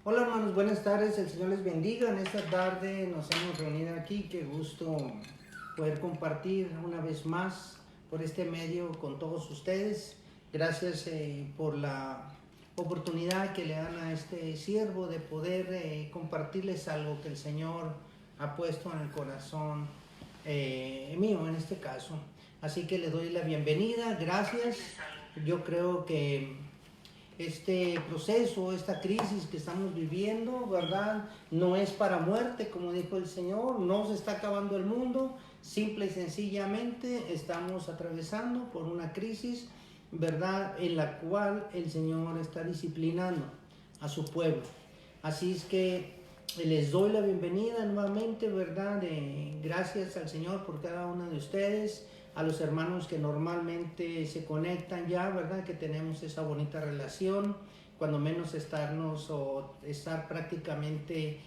Hola hermanos, buenas tardes, el Señor les bendiga. En esta tarde nos hemos reunido aquí, qué gusto poder compartir una vez más por este medio con todos ustedes. Gracias por la oportunidad que le dan a este siervo de poder compartirles algo que el Señor ha puesto en el corazón mío en este caso. Así que le doy la bienvenida, gracias. Yo creo que este proceso, esta crisis que estamos viviendo, ¿verdad? No es para muerte, como dijo el Señor, no se está acabando el mundo, simple y sencillamente estamos atravesando por una crisis, ¿verdad? En la cual el Señor está disciplinando a su pueblo. Así es que les doy la bienvenida nuevamente, ¿verdad? Gracias al Señor por cada uno de ustedes, a los hermanos que normalmente se conectan ya, ¿verdad? Que tenemos esa bonita relación, cuando menos estar prácticamente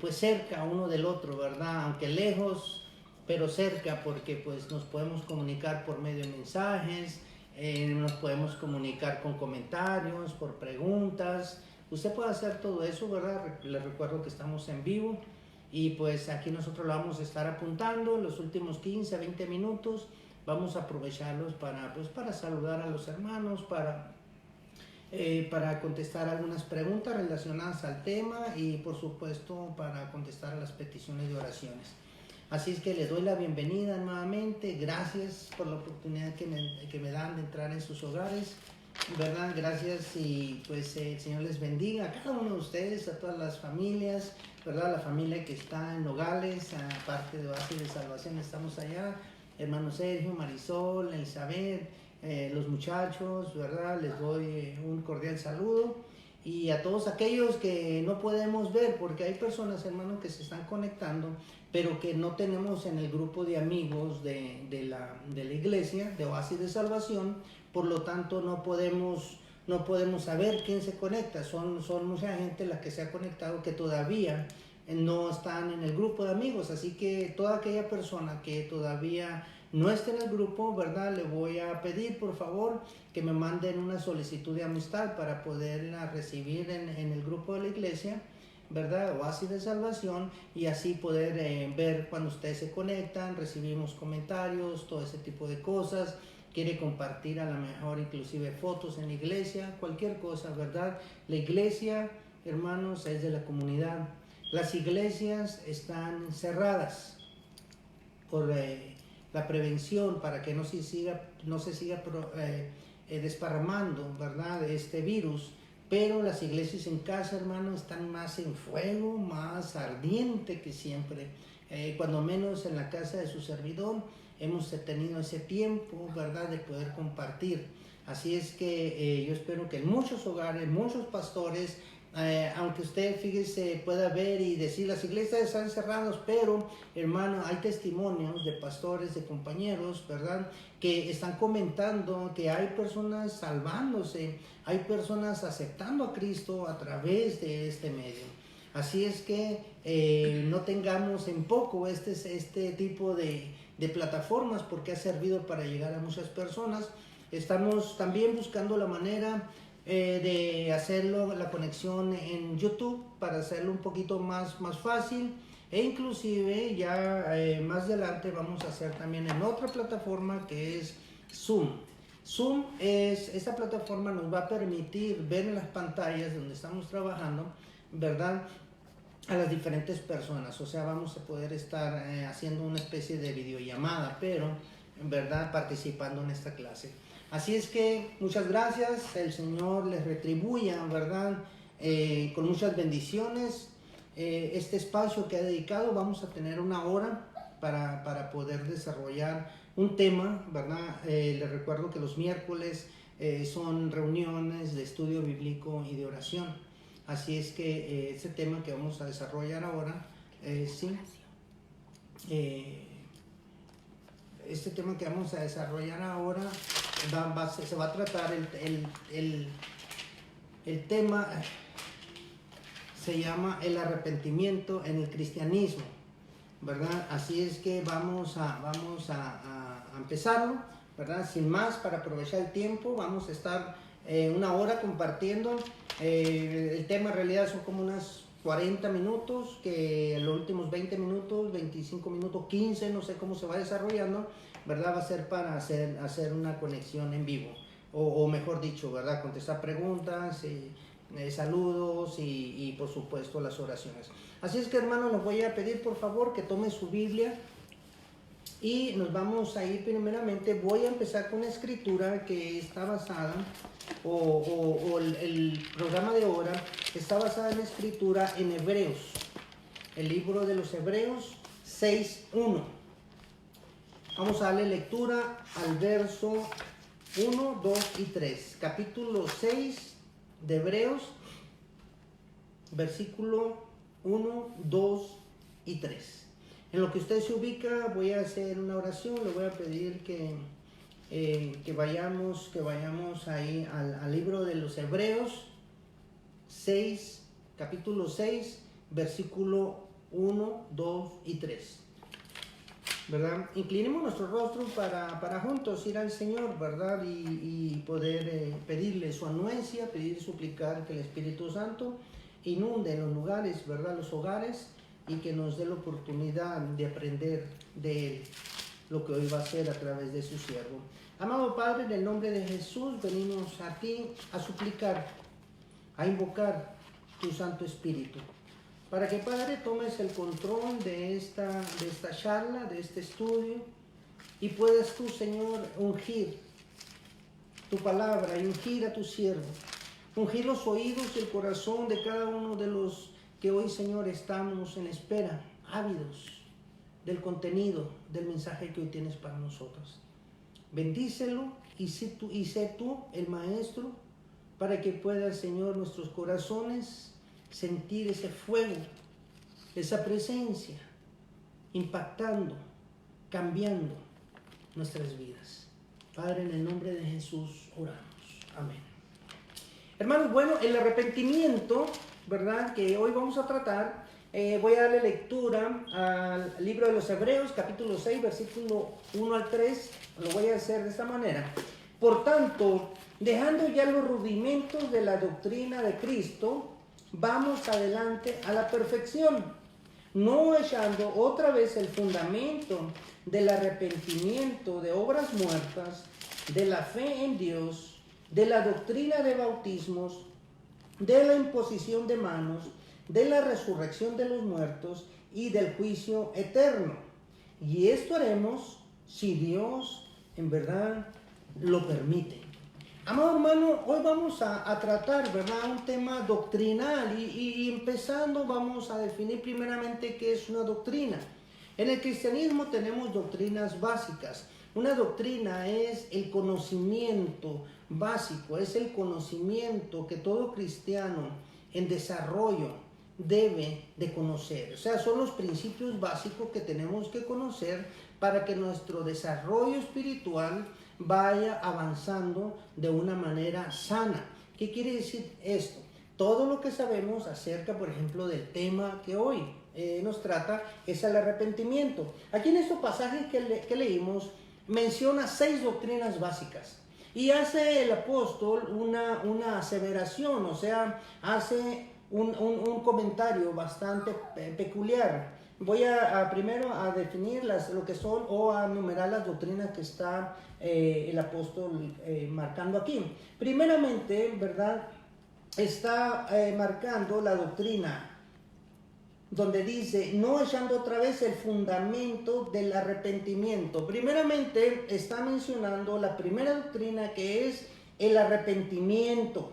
pues cerca uno del otro, ¿verdad? Aunque lejos, pero cerca, porque pues nos podemos comunicar por medio de mensajes, nos podemos comunicar con comentarios, por preguntas. Usted puede hacer todo eso, ¿verdad? Les recuerdo que estamos en vivo y pues aquí nosotros lo vamos a estar apuntando los últimos 15 a 20 minutos. Vamos a aprovecharlos para saludar a los hermanos, para contestar algunas preguntas relacionadas al tema y por supuesto para contestar a las peticiones de oraciones. Así es que les doy la bienvenida nuevamente, gracias por la oportunidad que me dan de entrar en sus hogares, ¿verdad? Gracias y pues el Señor les bendiga a cada uno de ustedes, a todas las familias, ¿verdad? La familia que está en Nogales, aparte de Oasis de Salvación, estamos allá, hermano Sergio, Marisol, Elizabeth, los muchachos, ¿verdad? Les doy un cordial saludo. Y a todos aquellos que no podemos ver, porque hay personas, hermanos, que se están conectando, pero que no tenemos en el grupo de amigos de la iglesia, de Oasis de Salvación, por lo tanto no podemos saber quién se conecta. Son mucha gente la que se ha conectado que todavía no están en el grupo de amigos, así que toda aquella persona que todavía no esté en el grupo, ¿verdad? Le voy a pedir por favor que me manden una solicitud de amistad para poderla recibir en el grupo de la iglesia, ¿verdad? Oasis de Salvación, y así poder ver cuando ustedes se conectan, recibimos comentarios, todo ese tipo de cosas. Quiere compartir a lo mejor inclusive fotos en la iglesia, cualquier cosa, ¿verdad? La iglesia, hermanos, es de la comunidad. Las iglesias están cerradas por la prevención para que no se siga desparramando, ¿verdad? Este virus. Pero las iglesias en casa, hermano, están más en fuego, más ardiente que siempre. Cuando menos en la casa de su servidor hemos tenido ese tiempo, ¿verdad?, de poder compartir. Así es que yo espero que en muchos hogares, muchos pastores, aunque usted, fíjese, pueda ver y decir las iglesias están cerradas, pero hermano, hay testimonios de pastores, de compañeros, ¿verdad?, que están comentando que hay personas salvándose, hay personas aceptando a Cristo a través de este medio. Así es que no tengamos en poco este tipo de plataformas, porque ha servido para llegar a muchas personas. Estamos también buscando la manera de hacerlo, la conexión en YouTube, para hacerlo un poquito más fácil, e inclusive ya más adelante vamos a hacer también en otra plataforma que es Zoom. Esta plataforma nos va a permitir ver en las pantallas donde estamos trabajando, ¿verdad?, a las diferentes personas. O sea, vamos a poder estar haciendo una especie de videollamada, pero en verdad participando en esta clase. Así es que muchas gracias, el Señor les retribuya, ¿verdad?, con muchas bendiciones. Este espacio que ha dedicado, vamos a tener una hora para poder desarrollar un tema, ¿verdad? Les recuerdo que los miércoles son reuniones de estudio bíblico y de oración. Así es que este tema que vamos a desarrollar ahora, este tema que vamos a desarrollar ahora se va a tratar el tema, se llama el arrepentimiento en el cristianismo, ¿verdad? Así es que vamos a empezarlo, ¿verdad? Sin más, para aprovechar el tiempo, vamos a estar una hora compartiendo. El tema en realidad son como unas 40 minutos, que los últimos 20 minutos, 25 minutos, 15, no sé cómo se va desarrollando, ¿verdad? Va a ser para hacer una conexión en vivo, o mejor dicho, ¿verdad? Contestar preguntas, saludos y por supuesto las oraciones. Así es que, hermanos, les voy a pedir por favor que tomen su Biblia y nos vamos a ir primeramente. Voy a empezar con una escritura que está basada, o el programa de ahora está basada en la escritura en Hebreos, el libro de los Hebreos 6:1. Vamos a darle lectura al verso 1, 2 y 3. Capítulo 6 de Hebreos, versículo 1, 2 y 3. En lo que usted se ubica, voy a hacer una oración. Le voy a pedir que vayamos ahí al libro de los Hebreos 6, capítulo 6, versículo 1, 2 y 3. ¿Verdad? Inclinemos nuestro rostro para juntos ir al Señor, ¿verdad? Y poder pedirle su anuencia, pedir y suplicar que el Espíritu Santo inunde los lugares, ¿verdad? Los hogares, y que nos dé la oportunidad de aprender de Él, lo que hoy va a hacer a través de su siervo. Amado Padre, en el nombre de Jesús, venimos a ti a suplicar, a invocar tu Santo Espíritu, para que, Padre, tomes el control de esta charla, de este estudio, y puedas tú, Señor, ungir tu palabra y ungir a tu siervo, ungir los oídos y el corazón de cada uno de los que hoy, Señor, estamos en espera, ávidos del contenido del mensaje que hoy tienes para nosotros. Bendícelo y sé tú el maestro, para que pueda, Señor, nuestros corazones sentir ese fuego, esa presencia, impactando, cambiando nuestras vidas. Padre, en el nombre de Jesús oramos. Amén. Hermanos, bueno, el arrepentimiento, ¿verdad?, que hoy vamos a tratar, voy a darle lectura al libro de los Hebreos, capítulo 6, versículo 1 al 3. Lo voy a hacer de esta manera. Por tanto, dejando ya los rudimentos de la doctrina de Cristo, vamos adelante a la perfección, no echando otra vez el fundamento del arrepentimiento de obras muertas, de la fe en Dios, de la doctrina de bautismos, de la imposición de manos, de la resurrección de los muertos y del juicio eterno. Y esto haremos si Dios en verdad lo permite. Amado hermano, hoy vamos a tratar, ¿verdad?, un tema doctrinal y empezando vamos a definir primeramente qué es una doctrina. En el cristianismo tenemos doctrinas básicas. Una doctrina es el conocimiento básico, es el conocimiento que todo cristiano en desarrollo debe de conocer. O sea, son los principios básicos que tenemos que conocer para que nuestro desarrollo espiritual vaya avanzando de una manera sana. ¿Qué quiere decir esto? Todo lo que sabemos acerca, por ejemplo, del tema que hoy nos trata es el arrepentimiento. Aquí en estos pasajes que leímos menciona 6 doctrinas básicas y hace el apóstol una aseveración, o sea, hace un comentario bastante peculiar. Voy primero a definir lo que son, o a enumerar las doctrinas que está el apóstol marcando aquí. Primeramente, ¿verdad?, está marcando la doctrina donde dice, no echando otra vez el fundamento del arrepentimiento. Primeramente está mencionando la primera doctrina, que es el arrepentimiento.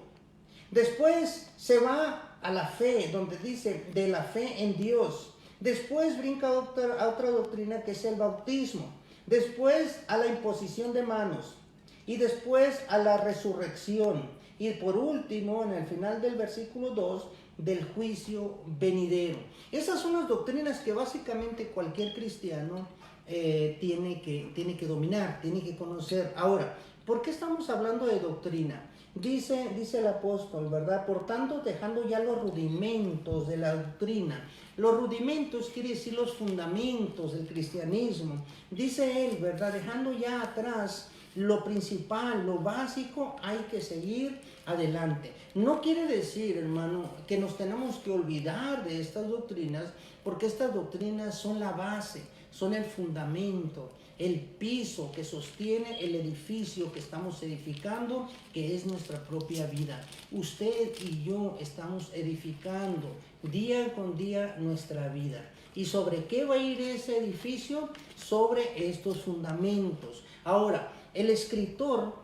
Después se va a la fe, donde dice de la fe en Dios. Después brinca a otra doctrina, que es el bautismo. Después a la imposición de manos. Y después a la resurrección. Y por último, en el final del versículo 2, del juicio venidero. Esas son las doctrinas que básicamente cualquier cristiano tiene que dominar, tiene que conocer. Ahora, ¿por qué estamos hablando de doctrina? Dice el apóstol, ¿verdad? Por tanto, dejando ya los rudimentos de la doctrina. Los rudimentos quiere decir los fundamentos del cristianismo. Dice él, ¿verdad? Dejando ya atrás lo principal, lo básico, hay que seguir adelante. No quiere decir, hermano, que nos tenemos que olvidar de estas doctrinas, porque estas doctrinas son la base, son el fundamento, el piso que sostiene el edificio que estamos edificando, que es nuestra propia vida. Usted y yo estamos edificando día con día nuestra vida. ¿Y sobre qué va a ir ese edificio? Sobre estos fundamentos. Ahora, el escritor,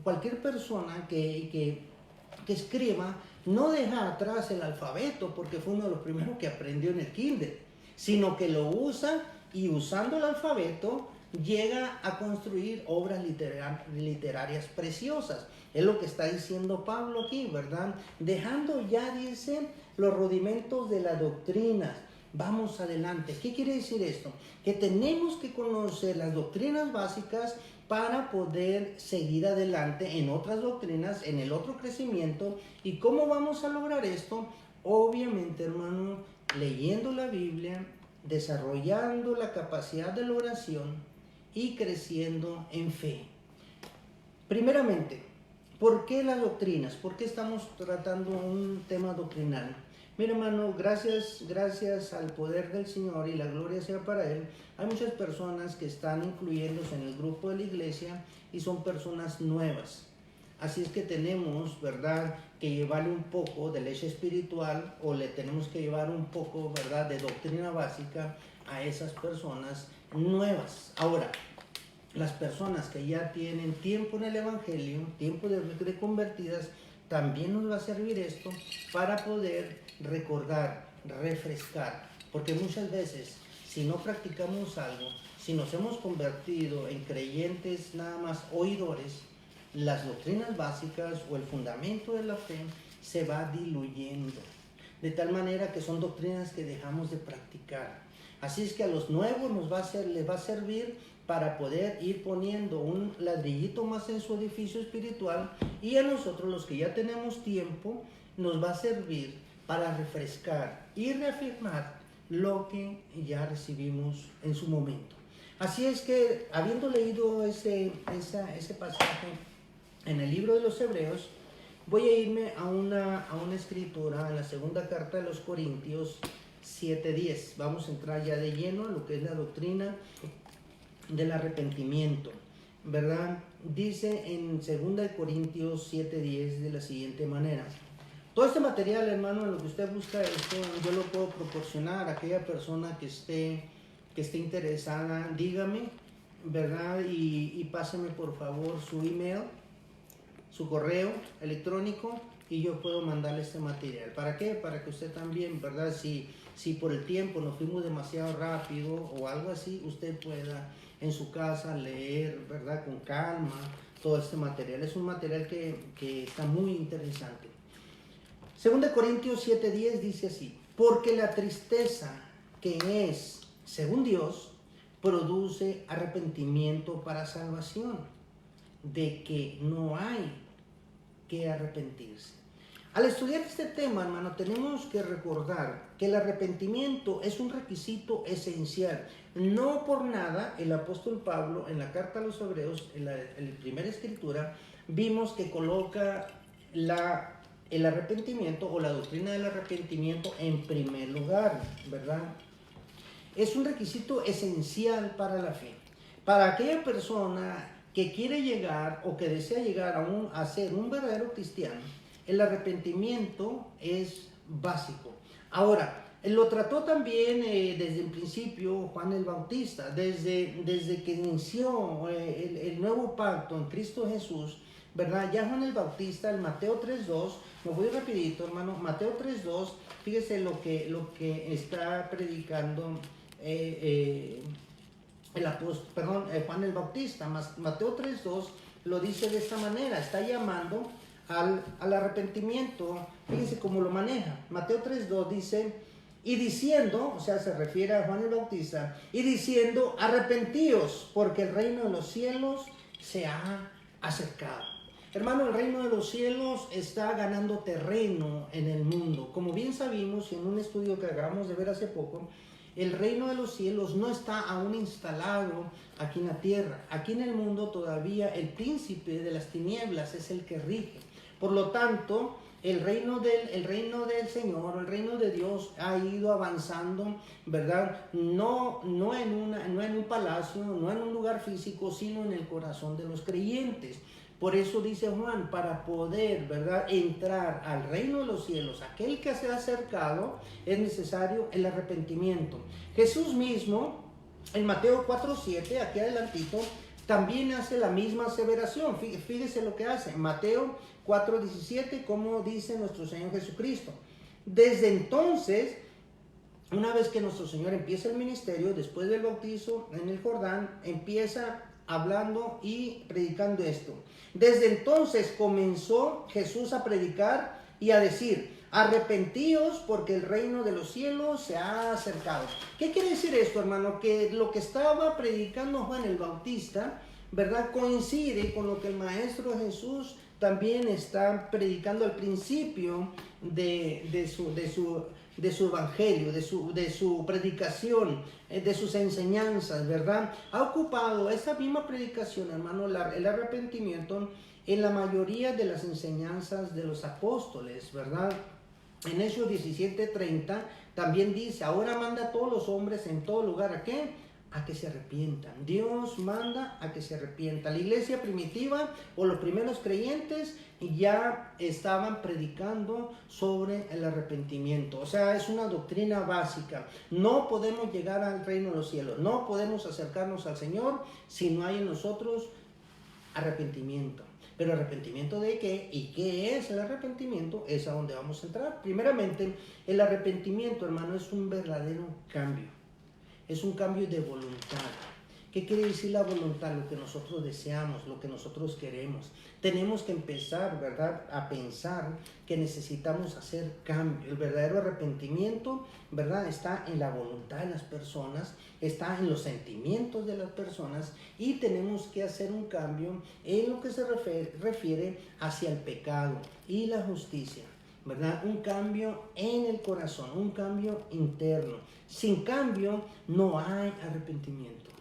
cualquier persona que escriba, no deja atrás el alfabeto porque fue uno de los primeros que aprendió en el kinder, sino que lo usa y usando el alfabeto llega a construir obras literarias preciosas. Es lo que está diciendo Pablo aquí, ¿verdad? Dejando ya, dice, los rudimentos de la doctrina. Vamos adelante. ¿Qué quiere decir esto? Que tenemos que conocer las doctrinas básicas para poder seguir adelante en otras doctrinas, en el otro crecimiento. ¿Y cómo vamos a lograr esto? Obviamente, hermano, leyendo la Biblia, desarrollando la capacidad de la oración y creciendo en fe. Primeramente, ¿por qué las doctrinas? ¿Por qué estamos tratando un tema doctrinal? Mira, hermano, gracias al poder del Señor y la gloria sea para Él, hay muchas personas que están incluyéndose en el grupo de la iglesia y son personas nuevas. Así es que tenemos, ¿verdad?, que llevarle un poco de leche espiritual o le tenemos que llevar un poco, ¿verdad?, de doctrina básica a esas personas nuevas. Ahora, las personas que ya tienen tiempo en el Evangelio, tiempo de convertidas, también nos va a servir esto para poder recordar, refrescar, porque muchas veces si no practicamos algo, si nos hemos convertido en creyentes nada más oidores, las doctrinas básicas o el fundamento de la fe se va diluyendo, de tal manera que son doctrinas que dejamos de practicar. Así es que a los nuevos les va a servir para poder ir poniendo un ladrillito más en su edificio espiritual, y a nosotros los que ya tenemos tiempo nos va a servir para refrescar y reafirmar lo que ya recibimos en su momento. Así es que, habiendo leído ese pasaje en el libro de los Hebreos, voy a irme a una escritura en la segunda carta de los Corintios 7:10. Vamos a entrar ya de lleno a lo que es la doctrina del arrepentimiento, ¿verdad? Dice en 2 Corintios 7:10 de la siguiente manera: todo este material, hermano, en lo que usted busca esto, yo lo puedo proporcionar a aquella persona que esté interesada. Dígame, ¿verdad? Y páseme por favor su email, su correo electrónico, y yo puedo mandarle este material. ¿Para qué? Para que usted también, ¿verdad? Si por el tiempo nos fuimos demasiado rápido o algo así, usted pueda en su casa leer, ¿verdad?, con calma todo este material. Es un material que está muy interesante. 2 Corintios 7:10 dice así: porque la tristeza que es, según Dios, produce arrepentimiento para salvación, de que no hay que arrepentirse. Al estudiar este tema, hermano, tenemos que recordar que el arrepentimiento es un requisito esencial. No por nada el apóstol Pablo en la carta a los Hebreos, en la primera escritura, vimos que coloca el arrepentimiento o la doctrina del arrepentimiento en primer lugar, ¿verdad? Es un requisito esencial para la fe. Para aquella persona que quiere llegar o que desea llegar a ser un verdadero cristiano, el arrepentimiento es básico. Ahora, lo trató también desde el principio Juan el Bautista, desde que inició el nuevo pacto en Cristo Jesús, ¿verdad? Ya Juan el Bautista, el Mateo 3:2, me voy rapidito, hermano, Mateo 3:2, fíjese lo que está predicando Juan el Bautista. Mateo 3:2 lo dice de esta manera, está llamando al arrepentimiento. Fíjense cómo lo maneja. Mateo 3:2 dice: y diciendo, o sea, se refiere a Juan el Bautista, y diciendo: arrepentíos, porque el reino de los cielos se ha acercado. Hermano, el reino de los cielos está ganando terreno en el mundo. Como bien sabemos, en un estudio que acabamos de ver hace poco, el reino de los cielos no está aún instalado aquí en la tierra. Aquí en el mundo todavía el príncipe de las tinieblas es el que rige. Por lo tanto, el reino del Señor, el reino de Dios ha ido avanzando, ¿verdad? No en un palacio, no en un lugar físico, sino en el corazón de los creyentes. Por eso dice Juan, para poder, ¿verdad?, entrar al reino de los cielos, aquel que se ha acercado, es necesario el arrepentimiento. Jesús mismo, en Mateo 4:7, aquí adelantito, también hace la misma aseveración. Fíjese lo que hace. Mateo 4:17, como dice nuestro Señor Jesucristo. Desde entonces, una vez que nuestro Señor empieza el ministerio, después del bautizo en el Jordán, empieza hablando y predicando esto. Desde entonces comenzó Jesús a predicar y a decir: arrepentíos porque el reino de los cielos se ha acercado. ¿Qué quiere decir esto, hermano? Que lo que estaba predicando Juan el Bautista, ¿verdad?, coincide con lo que el Maestro Jesús también está predicando al principio de su evangelio, de su predicación, de sus enseñanzas, ¿verdad? Ha ocupado esa misma predicación, hermano, el arrepentimiento, en la mayoría de las enseñanzas de los apóstoles, ¿verdad? En Hechos 17:30 también dice: ahora manda a todos los hombres en todo lugar, ¿a qué? A que se arrepientan. Dios manda a que se arrepientan. La iglesia primitiva o los primeros creyentes ya estaban predicando sobre el arrepentimiento. O sea, es una doctrina básica. No podemos llegar al reino de los cielos, no podemos acercarnos al Señor si no hay en nosotros arrepentimiento. Pero ¿arrepentimiento de qué? ¿Y qué es el arrepentimiento? Es a donde vamos a entrar. Primeramente, el arrepentimiento, hermano, es un verdadero cambio. Es un cambio de voluntad. ¿Qué quiere decir la voluntad? Lo que nosotros deseamos, lo que nosotros queremos. Tenemos que empezar, ¿verdad?, a pensar que necesitamos hacer cambio. El verdadero arrepentimiento, ¿verdad?, está en la voluntad de las personas, está en los sentimientos de las personas, y tenemos que hacer un cambio en lo que se refiere hacia el pecado y la justicia, ¿verdad? Un cambio en el corazón, un cambio interno. Sin cambio no hay arrepentimiento.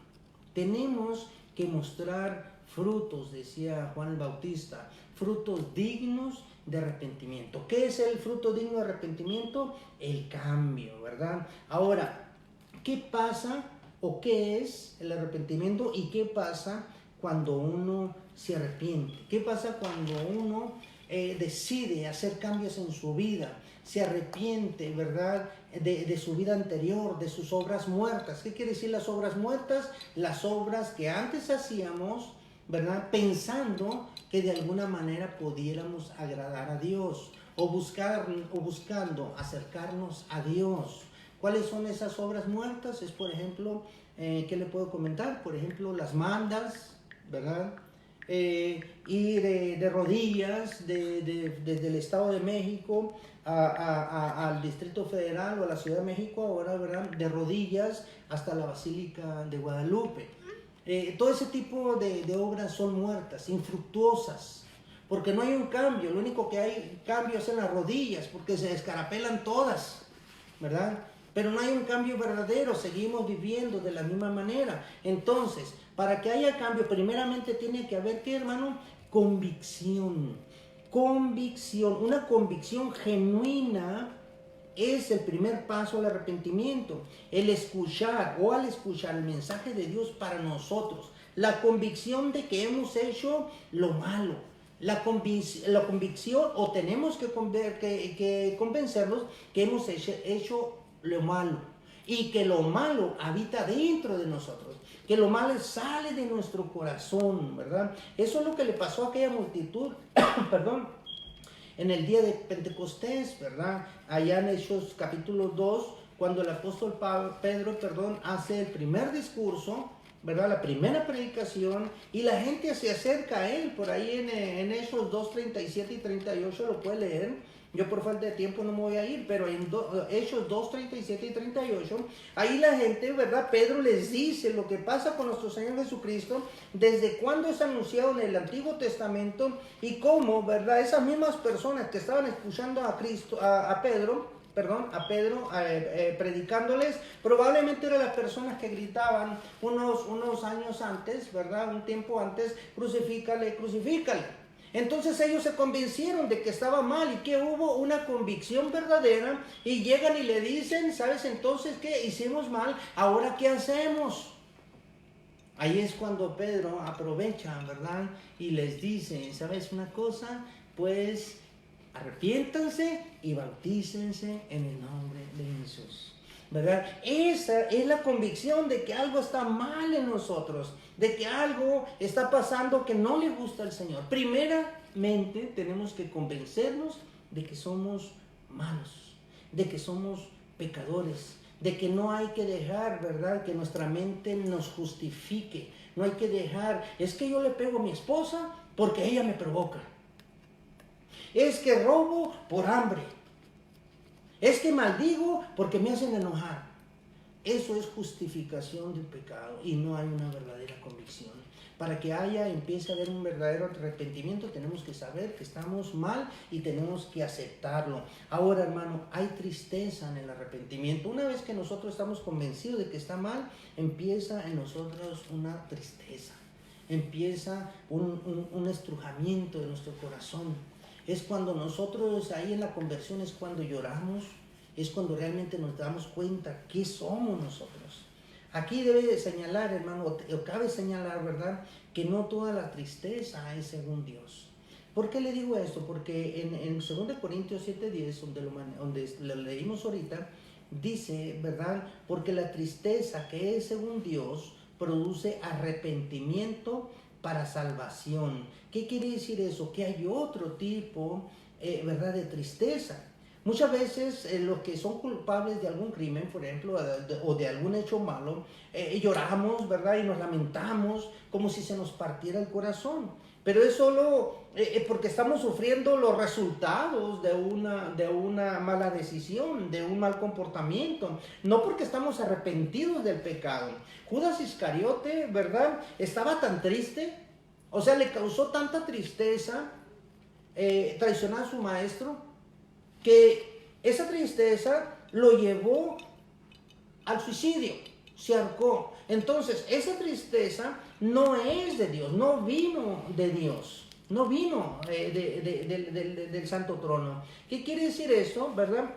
Tenemos que mostrar frutos, decía Juan el Bautista, frutos dignos de arrepentimiento. ¿Qué es el fruto digno de arrepentimiento? El cambio, ¿verdad? Ahora, ¿qué pasa o qué es el arrepentimiento y qué pasa cuando uno se arrepiente? ¿Qué pasa cuando uno decide hacer cambios en su vida? Se arrepiente, ¿verdad?, de su vida anterior, de sus obras muertas. ¿Qué quiere decir las obras muertas? Las obras que antes hacíamos, ¿verdad?, pensando que de alguna manera pudiéramos agradar a Dios o buscando acercarnos a Dios. ¿Cuáles son esas obras muertas? Es, por ejemplo, ¿qué le puedo comentar? Por ejemplo, las mandas, ¿verdad? Ir de rodillas desde el Estado de México al Distrito Federal o a la Ciudad de México, ahora, ¿verdad?, de rodillas hasta la Basílica de Guadalupe. Todo ese tipo de obras son muertas, infructuosas, porque no hay un cambio. Lo único que hay cambio es en las rodillas, porque se descarapelan todas, ¿verdad? Pero no hay un cambio verdadero, seguimos viviendo de la misma manera. Entonces, para que haya cambio, primeramente tiene que haber, ¿qué, hermano? Convicción. Convicción, una convicción genuina es el primer paso al arrepentimiento. El escuchar o al escuchar el mensaje de Dios para nosotros. La convicción de que hemos hecho lo malo. La convicción, o tenemos que convencernos que hemos hecho lo malo. Y que lo malo habita dentro de nosotros. Que lo malo sale de nuestro corazón, ¿verdad? Eso es lo que le pasó a aquella multitud, perdón, en el día de Pentecostés, ¿verdad? Allá en Hechos capítulo 2, cuando el apóstol Pedro, hace el primer discurso, ¿verdad?, la primera predicación, y la gente se acerca a él. Por ahí en Hechos 2, 37 y 38 lo puede leer. Yo por falta de tiempo no me voy a ir, pero en Hechos 2, 37 y 38, ahí la gente, ¿verdad?, Pedro les dice lo que pasa con nuestro Señor Jesucristo, desde cuándo es anunciado en el Antiguo Testamento, y cómo, ¿verdad?, esas mismas personas que estaban escuchando a Cristo, a Pedro, predicándoles. Probablemente eran las personas que gritaban unos años antes, ¿verdad? Un tiempo antes, crucifícale, crucifícale. Entonces ellos se convencieron de que estaba mal y que hubo una convicción verdadera y llegan y le dicen, ¿sabes entonces qué? Hicimos mal, ¿ahora qué hacemos? Ahí es cuando Pedro aprovecha, ¿verdad? Y les dice, ¿sabes una cosa? Pues arrepiéntanse y bautícense en el nombre de Jesús, ¿verdad? Esa es la convicción de que algo está mal en nosotros, de que algo está pasando que no le gusta al Señor. Primeramente tenemos que convencernos de que somos malos, de que somos pecadores, de que no hay que dejar, ¿verdad?, que nuestra mente nos justifique. No hay que dejar, es que yo le pego a mi esposa porque ella me provoca. Es que robo por hambre. Es que maldigo porque me hacen enojar. Eso es justificación del pecado y no hay una verdadera convicción. Para que empiece a haber un verdadero arrepentimiento, tenemos que saber que estamos mal y tenemos que aceptarlo. Ahora, hermano, hay tristeza en el arrepentimiento. Una vez que nosotros estamos convencidos de que está mal, empieza en nosotros una tristeza. Empieza un estrujamiento de nuestro corazón. Es cuando nosotros, ahí en la conversión, es cuando lloramos, es cuando realmente nos damos cuenta qué somos nosotros. Aquí debe señalar, hermano, o cabe señalar, ¿verdad?, que no toda la tristeza es según Dios. ¿Por qué le digo esto? Porque en 2 Corintios 7:10, donde lo leímos ahorita, dice, ¿verdad?, porque la tristeza que es según Dios produce arrepentimiento para salvación. ¿Qué quiere decir eso? Que hay otro tipo, ¿verdad?, de tristeza. Muchas veces los que son culpables de algún crimen, por ejemplo, o de algún hecho malo, lloramos, ¿verdad?, y nos lamentamos como si se nos partiera el corazón. Pero es solo porque estamos sufriendo los resultados de una mala decisión, de un mal comportamiento, no porque estamos arrepentidos del pecado. Judas Iscariote, ¿verdad?, estaba tan triste, o sea, le causó tanta tristeza traicionar a su maestro, que esa tristeza lo llevó al suicidio, se ahorcó. Entonces, esa tristeza no es de Dios, no vino de Dios, no vino del santo trono. ¿Qué quiere decir eso, verdad?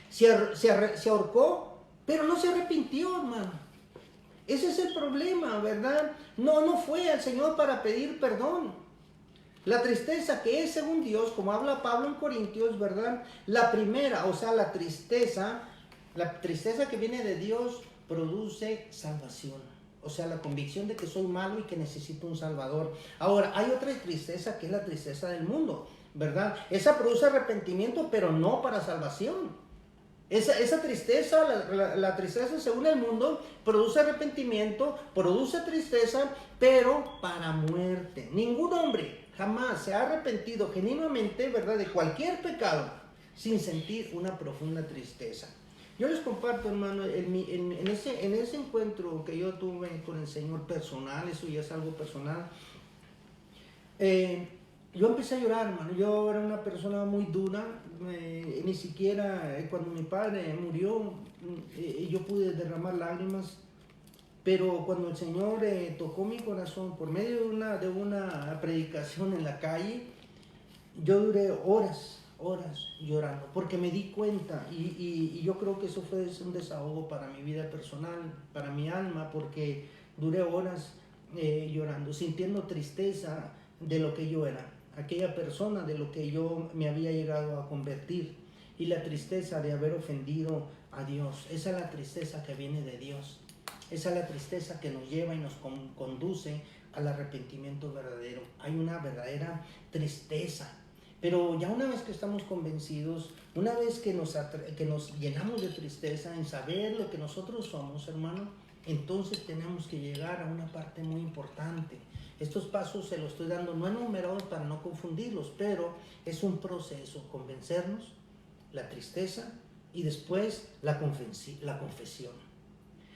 Se ahorcó, pero no se arrepintió, hermano. Ese es el problema, ¿verdad? No fue al Señor para pedir perdón. La tristeza que es según Dios, como habla Pablo en Corintios, ¿verdad? La primera, o sea, la tristeza que viene de Dios produce salvación. O sea, la convicción de que soy malo y que necesito un Salvador. Ahora, hay otra tristeza que es la tristeza del mundo, ¿verdad? Esa produce arrepentimiento, pero no para salvación. Esa tristeza, la tristeza según el mundo, produce arrepentimiento, produce tristeza, pero para muerte. Ningún hombre jamás se ha arrepentido genuinamente, ¿verdad?, de cualquier pecado sin sentir una profunda tristeza. Yo les comparto, hermano, en ese encuentro que yo tuve con el Señor personal, eso ya es algo personal, yo empecé a llorar, hermano. Yo era una persona muy dura, ni siquiera cuando mi padre murió, yo pude derramar lágrimas. Pero cuando el Señor tocó mi corazón por medio de una predicación en la calle, yo duré horas llorando, porque me di cuenta, y yo creo que eso fue un desahogo para mi vida personal, para mi alma, porque duré horas llorando, sintiendo tristeza de lo que yo era, aquella persona de lo que yo me había llegado a convertir, y la tristeza de haber ofendido a Dios. Esa es la tristeza que viene de Dios. Esa es la tristeza que nos lleva y nos conduce al arrepentimiento verdadero. Hay una verdadera tristeza. Pero ya una vez que estamos convencidos, una vez que nos llenamos de tristeza en saber lo que nosotros somos, hermano, entonces tenemos que llegar a una parte muy importante. Estos pasos se los estoy dando no enumerados para no confundirlos, pero es un proceso: convencernos, la tristeza y después la confesión.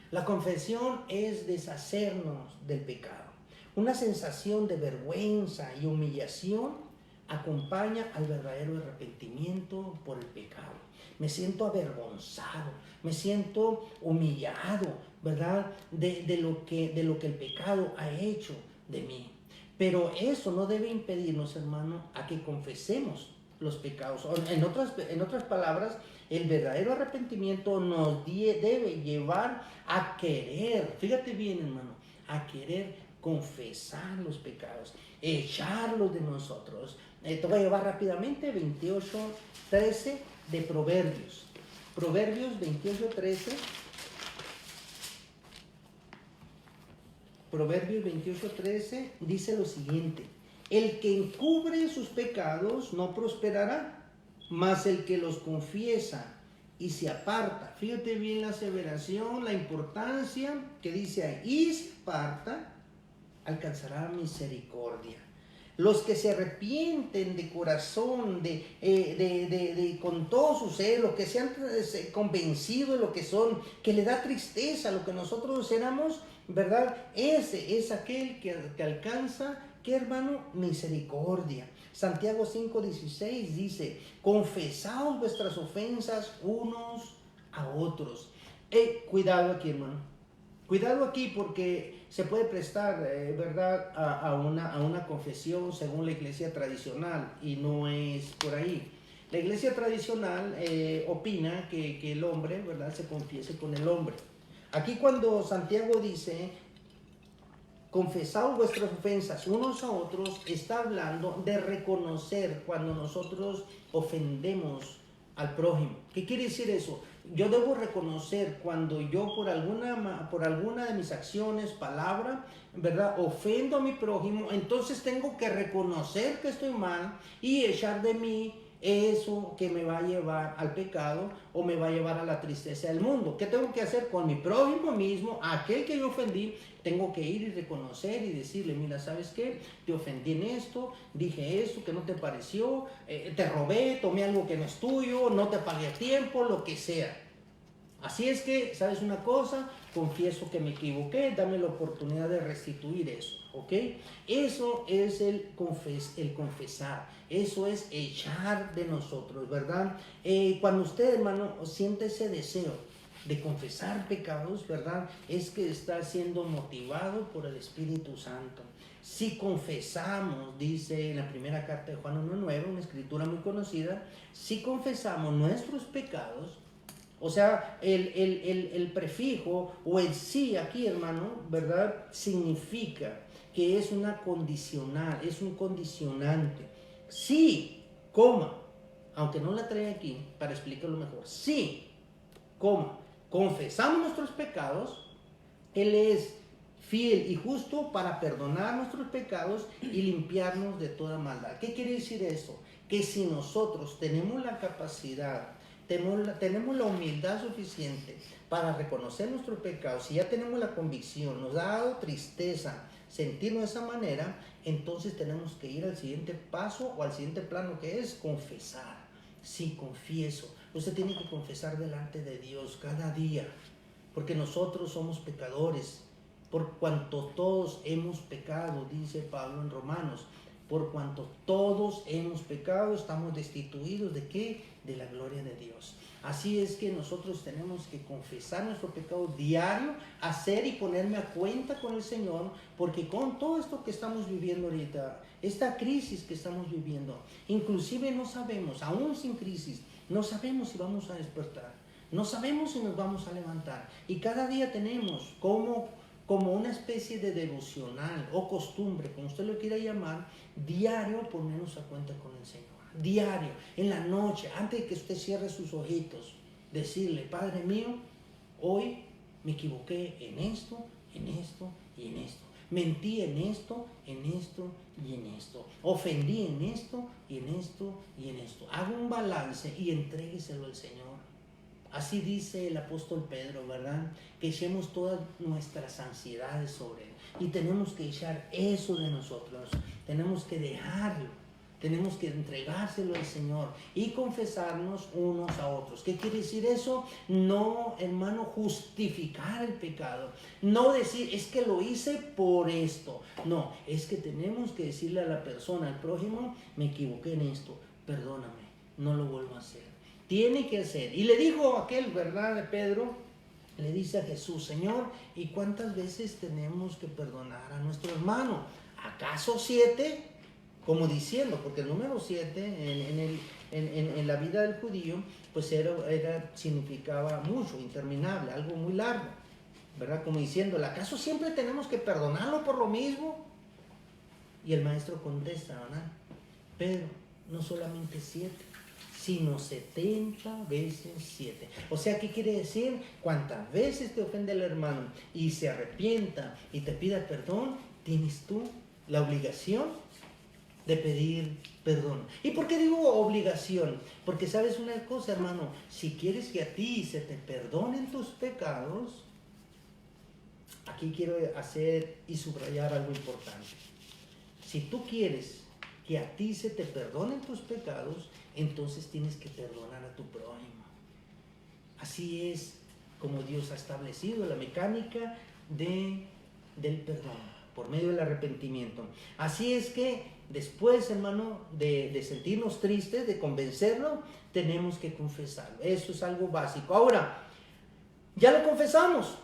La confesión es deshacernos del pecado. Una sensación de vergüenza y humillación acompaña al verdadero arrepentimiento por el pecado. me siento avergonzado, me siento humillado, ¿verdad? De lo que el pecado ha hecho de mí. Pero eso no debe impedirnos, hermano, a que confesemos los pecados. En otras palabras, el verdadero arrepentimiento nos debe llevar a querer, fíjate bien, hermano, a querer confesar los pecados, echarlos de nosotros. Te voy a llevar rápidamente 28:13 de Proverbios. Proverbios 28:13. Proverbios 28:13 dice lo siguiente: el que encubre sus pecados no prosperará, mas el que los confiesa y se aparta. Fíjate bien la aseveración, la importancia que dice ahí: y se aparta, alcanzará misericordia. Los que se arrepienten de corazón, con todo su ser, los que se han convencido de lo que son, que le da tristeza lo que nosotros éramos, ¿verdad? Ese es aquel que alcanza, ¿qué, hermano? Misericordia. Santiago 5:16 dice: confesaos vuestras ofensas unos a otros. Cuidado aquí, hermano. Cuidado aquí, porque se puede prestar, ¿verdad?, a una confesión según la iglesia tradicional, y no es por ahí. La iglesia tradicional opina que el hombre, ¿verdad?, se confiese con el hombre. Aquí cuando Santiago dice: confesaos vuestras ofensas unos a otros, está hablando de reconocer cuando nosotros ofendemos al prójimo. ¿Qué quiere decir eso? Yo debo reconocer cuando yo por alguna de mis acciones, palabra, ¿verdad?, ofendo a mi prójimo. Entonces tengo que reconocer que estoy mal y echar de mí eso que me va a llevar al pecado o me va a llevar a la tristeza del mundo. ¿Qué tengo que hacer con mi prójimo mismo? Aquel que yo ofendí, tengo que ir y reconocer y decirle: mira, ¿sabes qué? Te ofendí en esto, dije esto que no te pareció, te robé, tomé algo que no es tuyo, no te pagué a tiempo, lo que sea. Así es que, ¿sabes una cosa? Confieso que me equivoqué, dame la oportunidad de restituir eso, ¿ok? Eso es el confesar, eso es echar de nosotros, ¿verdad? Cuando usted, hermano, siente ese deseo de confesar pecados, ¿verdad?, es que está siendo motivado por el Espíritu Santo. Si confesamos, dice en la primera carta de Juan 1:9, una escritura muy conocida, si confesamos nuestros pecados, o sea, el prefijo o el sí aquí, hermano, ¿verdad?, significa que es una condicional, es un condicionante. Sí, coma, aunque no la trae aquí para explicarlo mejor. Sí, coma, confesamos nuestros pecados, Él es fiel y justo para perdonar nuestros pecados y limpiarnos de toda maldad. ¿Qué quiere decir eso? Que si nosotros tenemos la capacidad, tenemos la humildad suficiente para reconocer nuestros pecados, si ya tenemos la convicción, nos ha dado tristeza sentirnos de esa manera, entonces tenemos que ir al siguiente paso o al siguiente plano, que es confesar. Sí, confieso. Usted tiene que confesar delante de Dios cada día, porque nosotros somos pecadores, por cuanto todos hemos pecado, dice Pablo en Romanos. Por cuanto todos hemos pecado, estamos destituidos ¿de qué? De la gloria de Dios. Así es que nosotros tenemos que confesar nuestro pecado diario, hacer y ponerme a cuenta con el Señor, porque con todo esto que estamos viviendo ahorita, esta crisis que estamos viviendo, inclusive no sabemos, aún sin crisis, no sabemos si vamos a despertar, no sabemos si nos vamos a levantar, y cada día tenemos como una especie de devocional o costumbre, como usted lo quiera llamar, diario ponernos a cuenta con el Señor. Diario, en la noche, antes de que usted cierre sus ojitos, decirle: Padre mío, hoy me equivoqué en esto, en esto y en esto. Mentí en esto, en esto y en esto. Ofendí en esto y en esto y en esto. Haga un balance y entrégueselo al Señor. Así dice el apóstol Pedro, ¿verdad? Que echemos todas nuestras ansiedades sobre Él. Y tenemos que echar eso de nosotros. Tenemos que dejarlo. Tenemos que entregárselo al Señor y confesarnos unos a otros. ¿Qué quiere decir eso? No, hermano, justificar el pecado. No decir: es que lo hice por esto. No, es que tenemos que decirle a la persona, al prójimo: me equivoqué en esto, perdóname, no lo vuelvo a hacer. tiene que hacer. Y le dijo aquel, ¿verdad? De Pedro, le dice a Jesús, Señor, ¿y cuántas veces tenemos que perdonar a nuestro hermano? ¿Acaso 7? Como diciendo, porque el número 7 en la vida del judío, pues significaba mucho, interminable, algo muy largo, ¿verdad? Como diciendo, ¿acaso siempre tenemos que perdonarlo por lo mismo? Y el maestro contesta, ¿verdad? Pedro, no solamente 7, sino 70 veces 7. O sea, ¿qué quiere decir? Cuantas veces te ofende el hermano y se arrepienta y te pida perdón, tienes tú la obligación de pedir perdón. ¿Y por qué digo obligación? Porque sabes una cosa, hermano, si quieres que a ti se te perdonen tus pecados, aquí quiero hacer y subrayar algo importante. Si tú quieres que a ti se te perdonen tus pecados, entonces tienes que perdonar a tu prójimo. Así es como Dios ha establecido la mecánica del perdón, por medio del arrepentimiento. Así es que después, hermano, de sentirnos tristes, de convencerlo, tenemos que confesarlo. Eso es algo básico. Ahora, ya lo confesamos,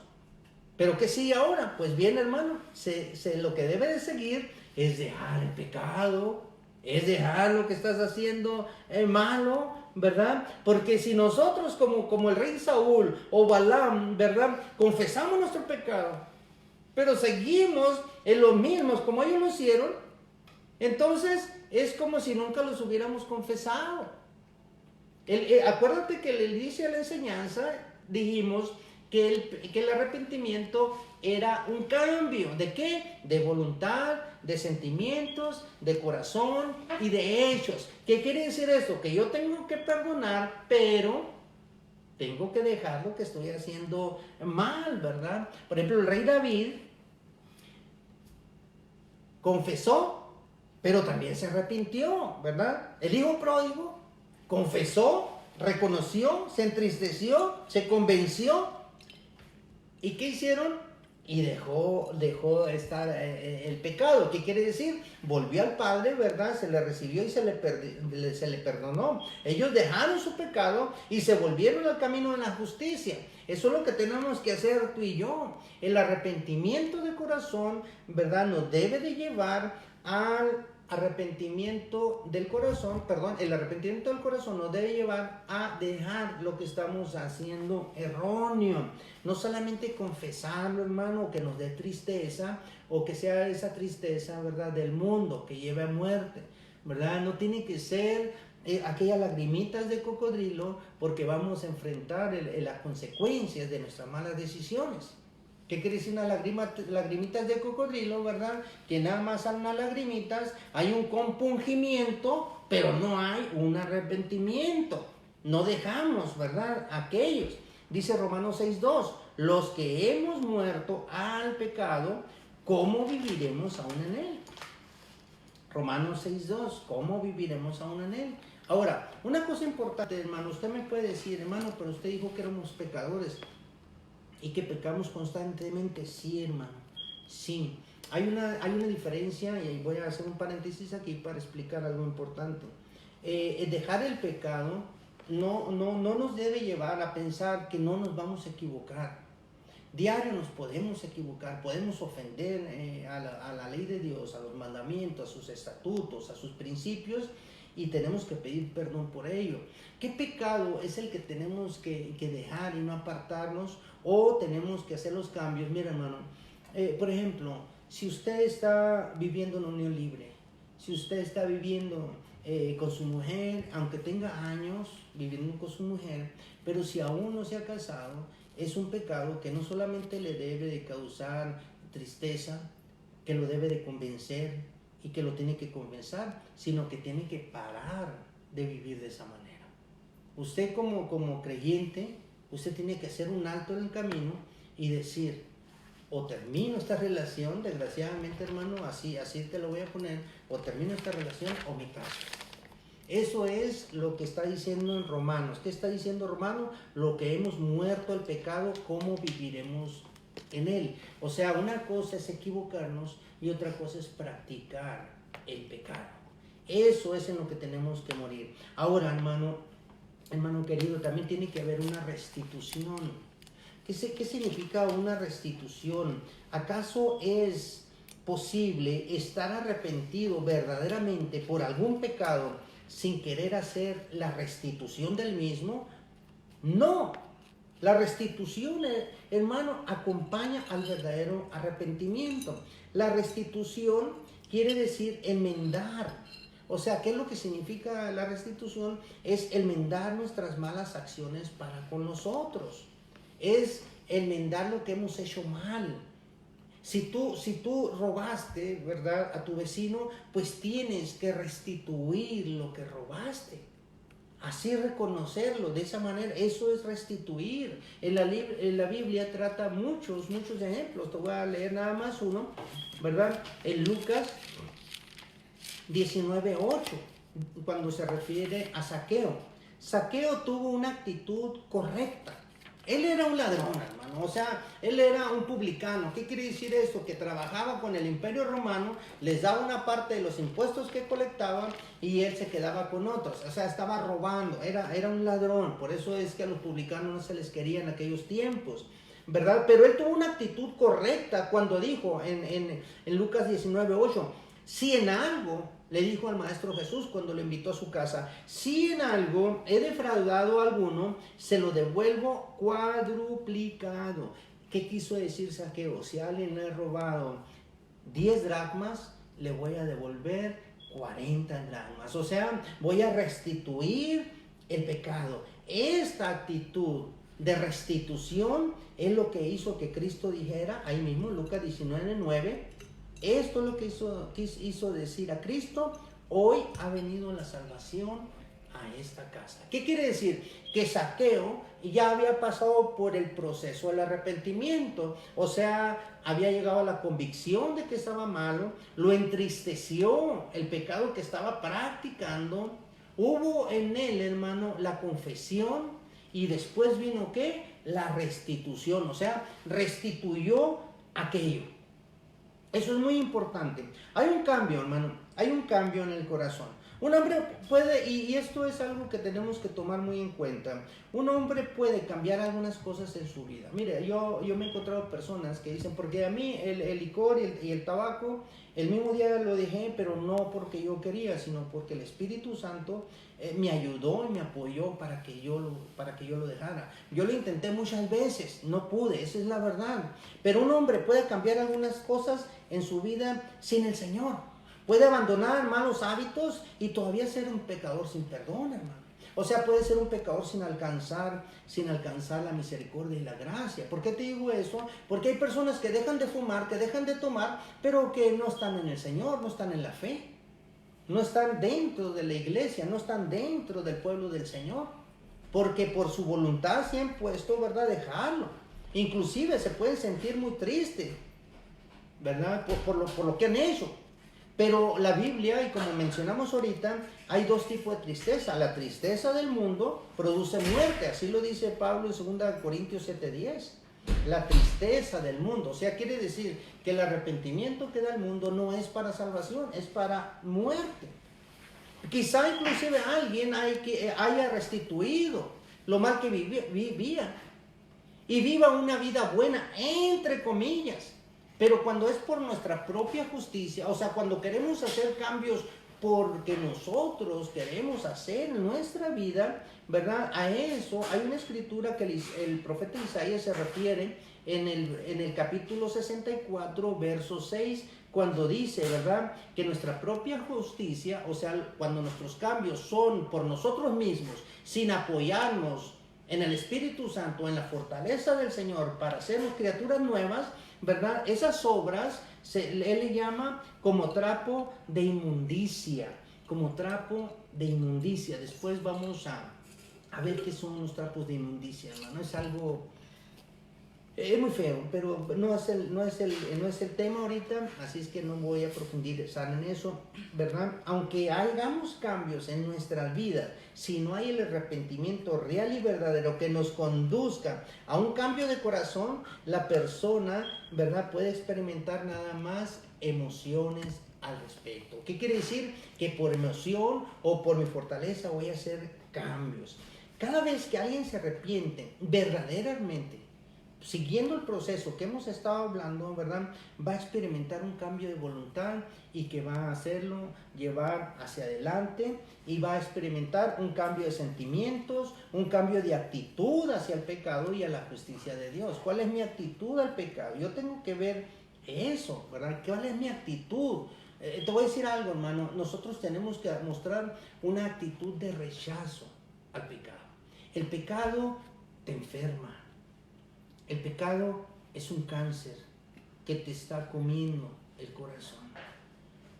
pero ¿qué sigue ahora? Pues bien, hermano, lo que debe de seguir es dejar el pecado, es dejar lo que estás haciendo malo, ¿verdad? Porque si nosotros como el rey Saúl o Balaam, ¿verdad? Confesamos nuestro pecado, pero seguimos en los mismos como ellos lo hicieron, entonces es como si nunca los hubiéramos confesado. Acuérdate que le dice a la enseñanza, dijimos que el arrepentimiento era un cambio. ¿De qué? De voluntad, de sentimientos, de corazón y de hechos. ¿Qué quiere decir esto? Que yo tengo que perdonar, pero tengo que dejar lo que estoy haciendo mal, ¿verdad? Por ejemplo, el rey David confesó, pero también se arrepintió, ¿verdad? El hijo pródigo confesó, reconoció, se entristeció, se convenció. ¿Y qué hicieron? Y dejó estar el pecado. ¿Qué quiere decir? Volvió al Padre, ¿verdad? Se le recibió y se le perdonó. Ellos dejaron su pecado y se volvieron al camino de la justicia. Eso es lo que tenemos que hacer tú y yo. El arrepentimiento de corazón, ¿verdad? Nos debe de llevar al arrepentimiento del corazón, el arrepentimiento del corazón nos debe llevar a dejar lo que estamos haciendo erróneo. No solamente confesarlo, hermano, o que nos dé tristeza, o que sea esa tristeza, ¿verdad?, del mundo, que lleve a muerte, ¿verdad? No tiene que ser aquellas lagrimitas de cocodrilo, porque vamos a enfrentar las consecuencias de nuestras malas decisiones. ¿Qué quiere decir unas lagrimitas de cocodrilo, verdad? Que nada más son unas lagrimitas, hay un compungimiento, pero no hay un arrepentimiento. No dejamos, ¿verdad? Aquellos. Dice Romanos 6:2, los que hemos muerto al pecado, ¿cómo viviremos aún en él? Romanos 6:2, ¿cómo viviremos aún en él? Ahora, una cosa importante, hermano, usted me puede decir, hermano, pero usted dijo que éramos pecadores y que pecamos constantemente. Sí, hermano, sí. Hay una diferencia, y ahí voy a hacer un paréntesis aquí para explicar algo importante. Dejar el pecado no nos debe llevar a pensar que no nos vamos a equivocar. Diario nos podemos equivocar, podemos ofender a la ley de Dios, a los mandamientos, a sus estatutos, a sus principios, y tenemos que pedir perdón por ello. ¿Qué pecado es el que tenemos que dejar y no apartarnos, o tenemos que hacer los cambios? Mira, hermano, por ejemplo, si usted está viviendo en unión libre, si usted está viviendo con su mujer, aunque tenga años viviendo con su mujer, pero si aún no se ha casado, es un pecado que no solamente le debe de causar tristeza, que lo debe de convencer y que lo tiene que compensar, sino que tiene que parar de vivir de esa manera. Usted como creyente, usted tiene que hacer un alto en el camino y decir, o termino esta relación, desgraciadamente, hermano, así te lo voy a poner, o termino esta relación o me caso. Eso es lo que está diciendo en Romanos. ¿Qué está diciendo Romanos? Lo que hemos muerto al pecado, ¿cómo viviremos en él? O sea, una cosa es equivocarnos y otra cosa es practicar el pecado. Eso es en lo que tenemos que morir. Ahora, hermano, hermano querido, también tiene que haber una restitución. ¿Qué significa una restitución? ¿Acaso es posible estar arrepentido verdaderamente por algún pecado sin querer hacer la restitución del mismo? No. La restitución, hermano, acompaña al verdadero arrepentimiento. La restitución quiere decir enmendar. O sea, ¿qué es lo que significa la restitución? Es enmendar nuestras malas acciones para con los otros. Es enmendar lo que hemos hecho mal. Si tú robaste, ¿verdad?, a tu vecino, pues tienes que restituir lo que robaste. Así reconocerlo, de esa manera, eso es restituir. En la Biblia trata muchos ejemplos. Te voy a leer nada más uno, ¿verdad? En Lucas 19:8, cuando se refiere a Zaqueo. Zaqueo tuvo una actitud correcta. Él era un ladrón, hermano, o sea, él era un publicano. ¿Qué quiere decir esto? Que trabajaba con el Imperio Romano, les daba una parte de los impuestos que colectaba y él se quedaba con otros. O sea, estaba robando, era un ladrón. Por eso es que a los publicanos no se les quería en aquellos tiempos, ¿verdad? Pero él tuvo una actitud correcta cuando dijo en Lucas 19:8, si en algo, le dijo al Maestro Jesús cuando lo invitó a su casa, si en algo he defraudado a alguno, se lo devuelvo cuadruplicado. ¿Qué quiso decir Zaqueo? Si a alguien le he robado 10 dracmas, le voy a devolver 40 dracmas. O sea, voy a restituir el pecado. Esta actitud de restitución es lo que hizo que Cristo dijera, ahí mismo, Lucas 19:9, esto es lo que hizo decir a Cristo, hoy ha venido la salvación a esta casa. ¿Qué quiere decir? Que Zaqueo ya había pasado por el proceso del arrepentimiento, o sea, había llegado a la convicción de que estaba malo, lo entristeció el pecado que estaba practicando, hubo en él, hermano, la confesión y después vino ¿qué? La restitución, o sea, restituyó aquello. Eso es muy importante. Hay un cambio, hermano, hay un cambio en el corazón. Un hombre puede, y esto es algo que tenemos que tomar muy en cuenta, un hombre puede cambiar algunas cosas en su vida. Mire, yo me he encontrado personas que dicen, porque a mí el licor y el tabaco, el mismo día lo dejé, pero no porque yo quería, sino porque el Espíritu Santo me ayudó y me apoyó para que yo lo dejara. Yo lo intenté muchas veces, no pude, esa es la verdad. Pero un hombre puede cambiar algunas cosas en su vida sin el Señor. Puede abandonar malos hábitos y todavía ser un pecador sin perdón, hermano. O sea, puede ser un pecador sin alcanzar la misericordia y la gracia. ¿Por qué te digo eso? Porque hay personas que dejan de fumar, que dejan de tomar, pero que no están en el Señor, no están en la fe. No están dentro de la iglesia, no están dentro del pueblo del Señor. Porque por su voluntad se han puesto, ¿verdad?, dejarlo. Inclusive se pueden sentir muy tristes, ¿verdad?, por lo que han hecho. Pero la Biblia, y como mencionamos ahorita, hay dos tipos de tristeza. La tristeza del mundo produce muerte, así lo dice Pablo en 2 Corintios 7:10. La tristeza del mundo, o sea, quiere decir que el arrepentimiento que da el mundo no es para salvación, es para muerte. Quizá inclusive alguien haya restituido lo mal que vivía y viva una vida buena, entre comillas. Pero cuando es por nuestra propia justicia, o sea, cuando queremos hacer cambios porque nosotros queremos hacer en nuestra vida, ¿verdad? A eso hay una escritura que el profeta Isaías se refiere en el capítulo 64, verso 6, cuando dice, ¿verdad?, que nuestra propia justicia, o sea, cuando nuestros cambios son por nosotros mismos, sin apoyarnos en el Espíritu Santo, en la fortaleza del Señor para hacernos criaturas nuevas, ¿verdad? Esas obras él le llama como trapo de inmundicia, como trapo de inmundicia. Después vamos a ver qué son los trapos de inmundicia, hermano. Es algo, es muy feo, pero no es el tema ahorita, así es que no voy a profundizar en eso, ¿verdad? Aunque hagamos cambios en nuestras vidas, si no hay el arrepentimiento real y verdadero que nos conduzca a un cambio de corazón, la persona, ¿verdad?, puede experimentar nada más emociones al respecto. ¿Qué quiere decir? Que por emoción o por mi fortaleza voy a hacer cambios. Cada vez que alguien se arrepiente verdaderamente, siguiendo el proceso que hemos estado hablando, ¿verdad? Va a experimentar un cambio de voluntad y que va a hacerlo llevar hacia adelante y va a experimentar un cambio de sentimientos, un cambio de actitud hacia el pecado y a la justicia de Dios. ¿Cuál es mi actitud al pecado? Yo tengo que ver eso, ¿verdad? ¿Cuál es mi actitud? Te voy a decir algo, hermano. Nosotros tenemos que mostrar una actitud de rechazo al pecado. El pecado te enferma. El pecado es un cáncer que te está comiendo el corazón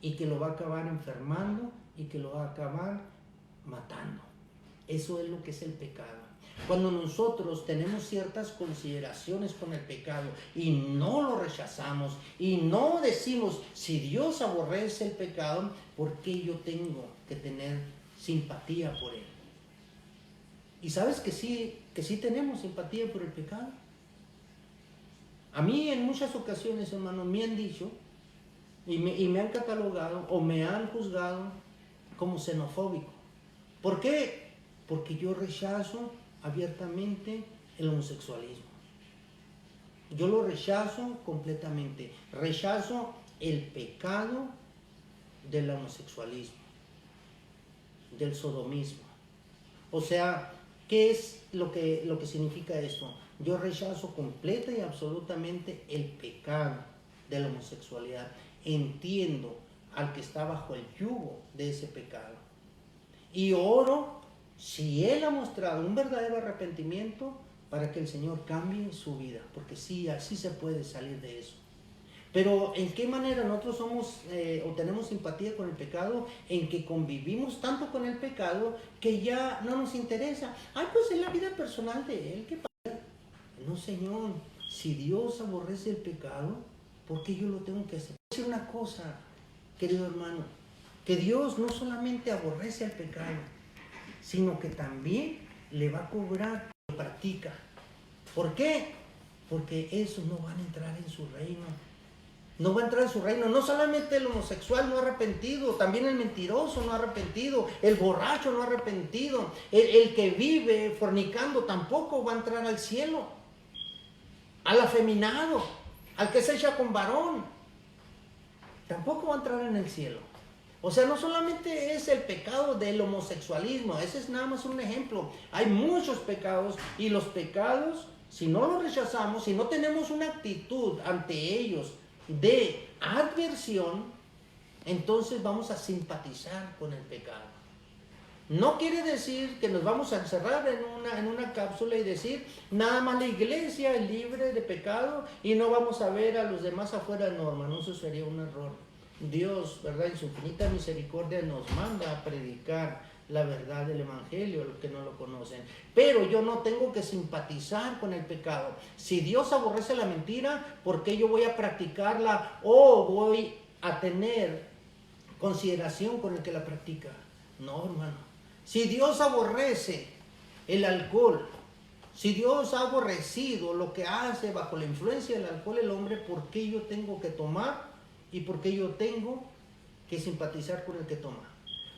y que lo va a acabar enfermando y que lo va a acabar matando. Eso es lo que es el pecado. Cuando nosotros tenemos ciertas consideraciones con el pecado y no lo rechazamos y no decimos, si Dios aborrece el pecado, ¿por qué yo tengo que tener simpatía por él? ¿Y sabes que sí tenemos simpatía por el pecado? A mí en muchas ocasiones, hermano, me han dicho y me han catalogado o me han juzgado como xenofóbico. ¿Por qué? Porque yo rechazo abiertamente el homosexualismo. Yo lo rechazo completamente. Rechazo el pecado del homosexualismo, del sodomismo. O sea, ¿qué es lo que significa esto? Yo rechazo completa y absolutamente el pecado de la homosexualidad. Entiendo al que está bajo el yugo de ese pecado. Y oro, si él ha mostrado un verdadero arrepentimiento, para que el Señor cambie su vida. Porque sí, así se puede salir de eso. Pero ¿en qué manera nosotros somos o tenemos simpatía con el pecado? En que convivimos tanto con el pecado que ya no nos interesa. Ay, pues es la vida personal de él, ¿qué pasa? No, Señor, si Dios aborrece el pecado, ¿por qué yo lo tengo que hacer? Voy a decir una cosa, querido hermano, que Dios no solamente aborrece el pecado, sino que también le va a cobrar lo que practica. ¿Por qué? Porque esos no van a entrar en su reino. No va a entrar en su reino. No solamente el homosexual no arrepentido, también el mentiroso no arrepentido, el borracho no arrepentido, el que vive fornicando tampoco va a entrar al cielo. Al afeminado, al que se echa con varón, tampoco va a entrar en el cielo. O sea, no solamente es el pecado del homosexualismo, ese es nada más un ejemplo. Hay muchos pecados y los pecados, si no los rechazamos, si no tenemos una actitud ante ellos de adversión, entonces vamos a simpatizar con el pecado. No quiere decir que nos vamos a encerrar en una cápsula y decir, nada más la iglesia es libre de pecado y no vamos a ver a los demás afuera de norma. No, eso sería un error. Dios, ¿verdad? En su infinita misericordia nos manda a predicar la verdad del evangelio a los que no lo conocen. Pero yo no tengo que simpatizar con el pecado. Si Dios aborrece la mentira, ¿por qué yo voy a practicarla o voy a tener consideración con el que la practica? No, hermano. Si Dios aborrece el alcohol, si Dios ha aborrecido lo que hace bajo la influencia del alcohol el hombre, ¿por qué yo tengo que tomar y por qué yo tengo que simpatizar con el que toma?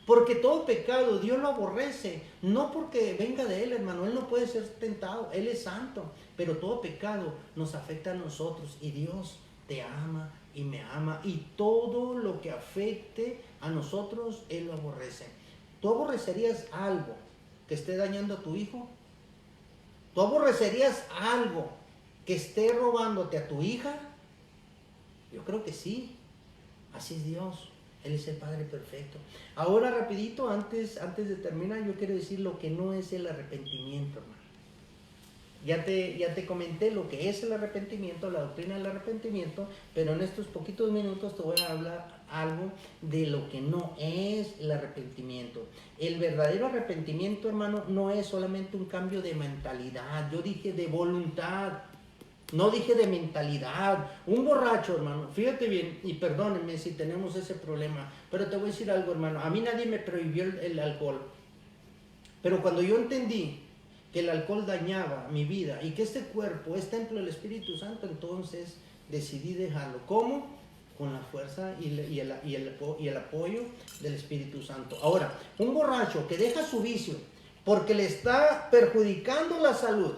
Porque todo pecado Dios lo aborrece, no porque venga de él, hermano. Él no puede ser tentado, él es santo, pero todo pecado nos afecta a nosotros y Dios te ama y me ama, y todo lo que afecte a nosotros él lo aborrece. ¿Tú aborrecerías algo que esté dañando a tu hijo? ¿Tú aborrecerías algo que esté robándote a tu hija? Yo creo que sí. Así es Dios. Él es el Padre perfecto. Ahora rapidito, antes de terminar, yo quiero decir lo que no es el arrepentimiento, hermano. Ya te comenté lo que es el arrepentimiento, la doctrina del arrepentimiento, pero en estos poquitos minutos te voy a hablar algo de lo que no es el arrepentimiento. El verdadero arrepentimiento, hermano, no es solamente un cambio de mentalidad. Yo dije de voluntad, no dije de mentalidad. Un borracho, hermano, fíjate bien, y perdónenme si tenemos ese problema, pero te voy a decir algo, hermano. A mí nadie me prohibió el alcohol, pero cuando yo entendí que el alcohol dañaba mi vida y que este cuerpo es templo del Espíritu Santo, entonces decidí dejarlo. ¿Cómo? Con la fuerza y el apoyo del Espíritu Santo. Ahora, un borracho que deja su vicio porque le está perjudicando la salud.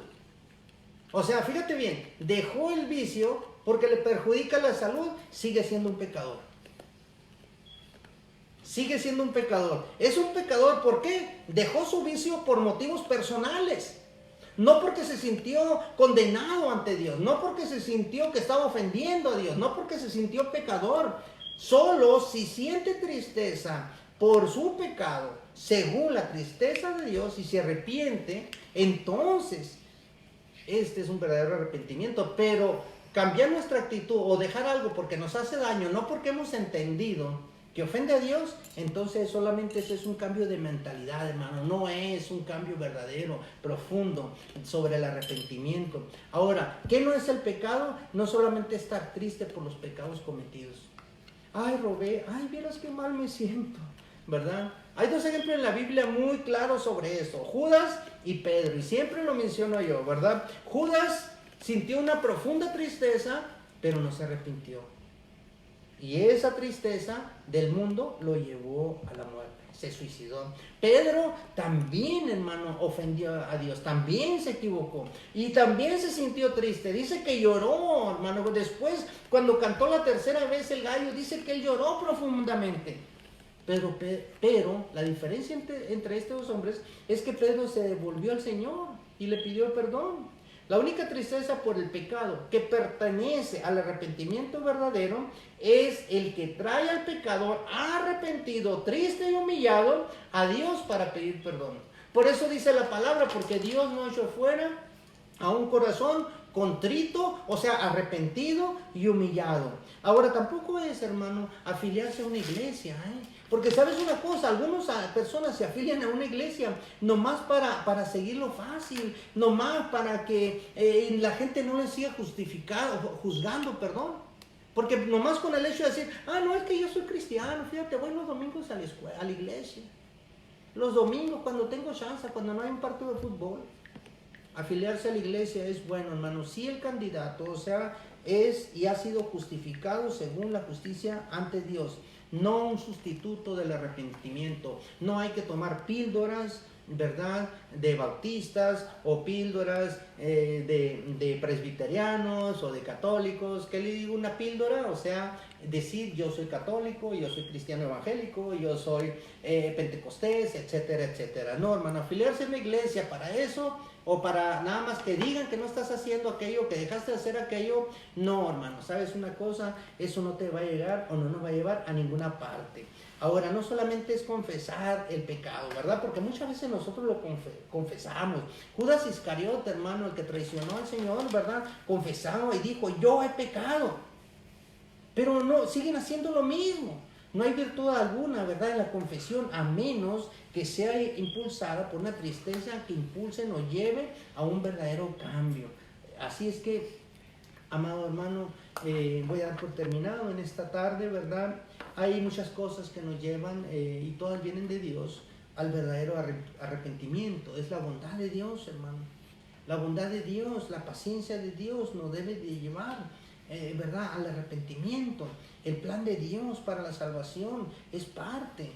O sea, fíjate bien, dejó el vicio porque le perjudica la salud, sigue siendo un pecador. Sigue siendo un pecador. Es un pecador, ¿por qué? Dejó su vicio por motivos personales. No porque se sintió condenado ante Dios, no porque se sintió que estaba ofendiendo a Dios, no porque se sintió pecador. Solo si siente tristeza por su pecado, según la tristeza de Dios, y se arrepiente, entonces este es un verdadero arrepentimiento. Pero cambiar nuestra actitud o dejar algo porque nos hace daño, no porque hemos entendido que ofende a Dios, entonces solamente ese es un cambio de mentalidad, hermano. No es un cambio verdadero, profundo sobre el arrepentimiento. Ahora, ¿qué no es el pecado? No solamente estar triste por los pecados cometidos. Ay, robé, ay, vieras qué mal me siento, ¿verdad? Hay dos ejemplos en la Biblia muy claros sobre eso, Judas y Pedro, y siempre lo menciono yo, ¿verdad? Judas sintió una profunda tristeza, pero no se arrepintió. Y esa tristeza del mundo lo llevó a la muerte, se suicidó. Pedro también, hermano, ofendió a Dios, también se equivocó y también se sintió triste. Dice que lloró, hermano. Después, cuando cantó la tercera vez el gallo, dice que él lloró profundamente. Pero la diferencia entre estos dos hombres es que Pedro se devolvió al Señor y le pidió perdón. La única tristeza por el pecado que pertenece al arrepentimiento verdadero es el que trae al pecador arrepentido, triste y humillado a Dios para pedir perdón. Por eso dice la palabra, porque Dios no echó fuera a un corazón contrito, o sea, arrepentido y humillado. Ahora, tampoco es, hermano, afiliarse a una iglesia, Porque sabes una cosa, algunas personas se afilian a una iglesia nomás para seguirlo fácil, nomás para que la gente no les siga juzgando, perdón. Porque nomás con el hecho de decir, no, es que yo soy cristiano, fíjate, voy los domingos a la escuela, a la iglesia. Los domingos cuando tengo chance, cuando no hay un partido de fútbol. Afiliarse a la iglesia es bueno, hermano, si el candidato, o sea, es y ha sido justificado según la justicia ante Dios, no un sustituto del arrepentimiento. No hay que tomar píldoras, ¿verdad?, de bautistas o píldoras de presbiterianos o de católicos. ¿Qué le digo una píldora? O sea, decir yo soy católico, yo soy cristiano evangélico, yo soy pentecostés, etcétera, etcétera. No, hermano, afiliarse a una iglesia para eso, o para nada más que digan que no estás haciendo aquello, que dejaste de hacer aquello, no, hermano, ¿sabes una cosa? Eso no te va a llegar o no nos va a llevar a ninguna parte. Ahora, no solamente es confesar el pecado, ¿verdad? Porque muchas veces nosotros lo confesamos. Judas Iscariote, hermano, el que traicionó al Señor, ¿verdad?, confesaba y dijo, yo he pecado. Pero no, siguen haciendo lo mismo. No hay virtud alguna, ¿verdad?, en la confesión, a menos que sea impulsada por una tristeza que impulse, nos lleve a un verdadero cambio. Así es que, amado hermano, voy a dar por terminado en esta tarde, ¿verdad? Hay muchas cosas que nos llevan, y todas vienen de Dios, al verdadero arrepentimiento. Es la bondad de Dios, hermano. La bondad de Dios, la paciencia de Dios nos debe de llevar, ¿verdad?, al arrepentimiento. El plan de Dios para la salvación es parte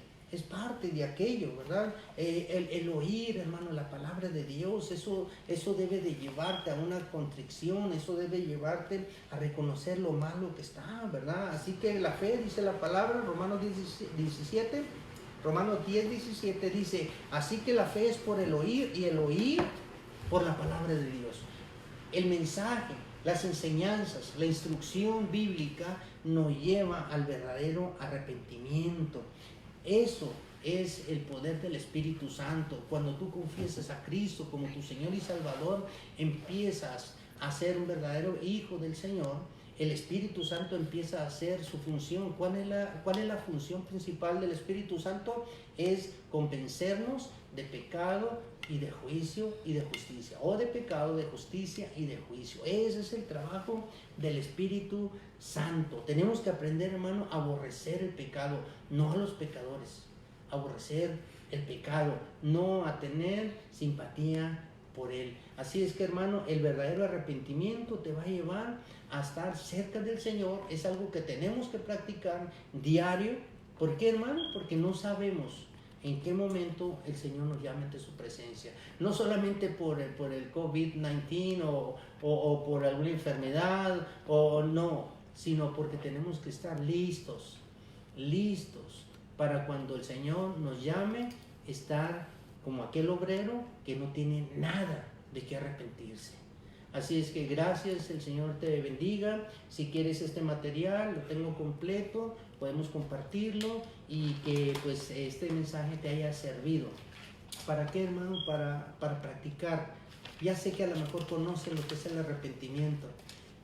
de aquello, ¿verdad? El oír, hermano, la palabra de Dios, eso debe de llevarte a una contrición, eso debe llevarte a reconocer lo malo que está, ¿verdad? Así que la fe, dice la palabra, Romanos 10:17 dice, así que la fe es por el oír y el oír por la palabra de Dios. El mensaje, las enseñanzas, la instrucción bíblica nos lleva al verdadero arrepentimiento. Eso es el poder del Espíritu Santo. Cuando tú confiesas a Cristo como tu Señor y Salvador, empiezas a ser un verdadero hijo del Señor. El Espíritu Santo empieza a hacer su función. ¿Cuál es la función principal del Espíritu Santo? Es convencernos de pecado y de juicio y de justicia, o de pecado, de justicia y de juicio. Ese es el trabajo del Espíritu Santo. Tenemos que aprender, hermano, a aborrecer el pecado, no a los pecadores, aborrecer el pecado, no a tener simpatía por él. Así es que, hermano, el verdadero arrepentimiento te va a llevar a estar cerca del Señor. Es algo que tenemos que practicar diario. ¿Por qué, hermano? Porque no sabemos en qué momento el Señor nos llama ante su presencia. No solamente por el COVID-19 o por alguna enfermedad, o no, sino porque tenemos que estar listos para cuando el Señor nos llame, estar como aquel obrero que no tiene nada de qué arrepentirse. Así es que gracias, el Señor te bendiga. Si quieres este material, lo tengo completo, podemos compartirlo y que pues este mensaje te haya servido. ¿Para qué, hermano? Para practicar. Ya sé que a lo mejor conoces lo que es el arrepentimiento,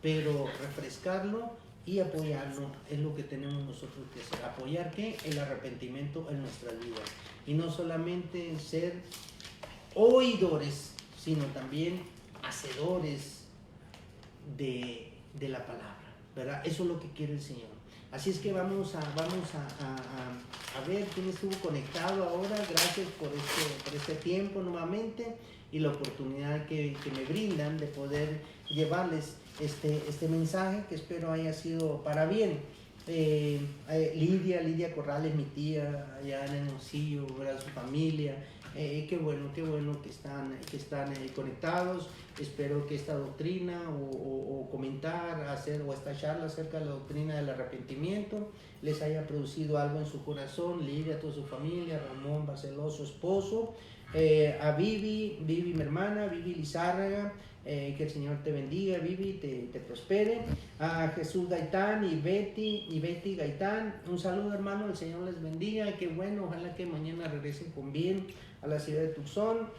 pero refrescarlo y apoyarlo es lo que tenemos nosotros que hacer. ¿Apoyar qué? El arrepentimiento en nuestras vidas. Y no solamente ser oidores, sino también hacedores de la palabra, ¿verdad? Eso es lo que quiere el Señor. Así es que vamos a ver quién estuvo conectado ahora. Gracias por este tiempo nuevamente y la oportunidad que me brindan de poder llevarles este mensaje que espero haya sido para bien. Lidia Corrales, mi tía, allá en Hermosillo, ¿verdad? Su familia. Qué bueno que están conectados. Espero que esta doctrina o comentar, hacer o esta charla acerca de la doctrina del arrepentimiento les haya producido algo en su corazón. Lidia, a toda su familia, Ramón Barceló, su esposo, a Vivi, mi hermana, Vivi Lizárraga, que el Señor te bendiga, Vivi, te prospere. A Jesús Gaitán y Betty Gaitán, un saludo, hermano, el Señor les bendiga. Qué bueno, ojalá que mañana regresen con bien a la ciudad de Tucson.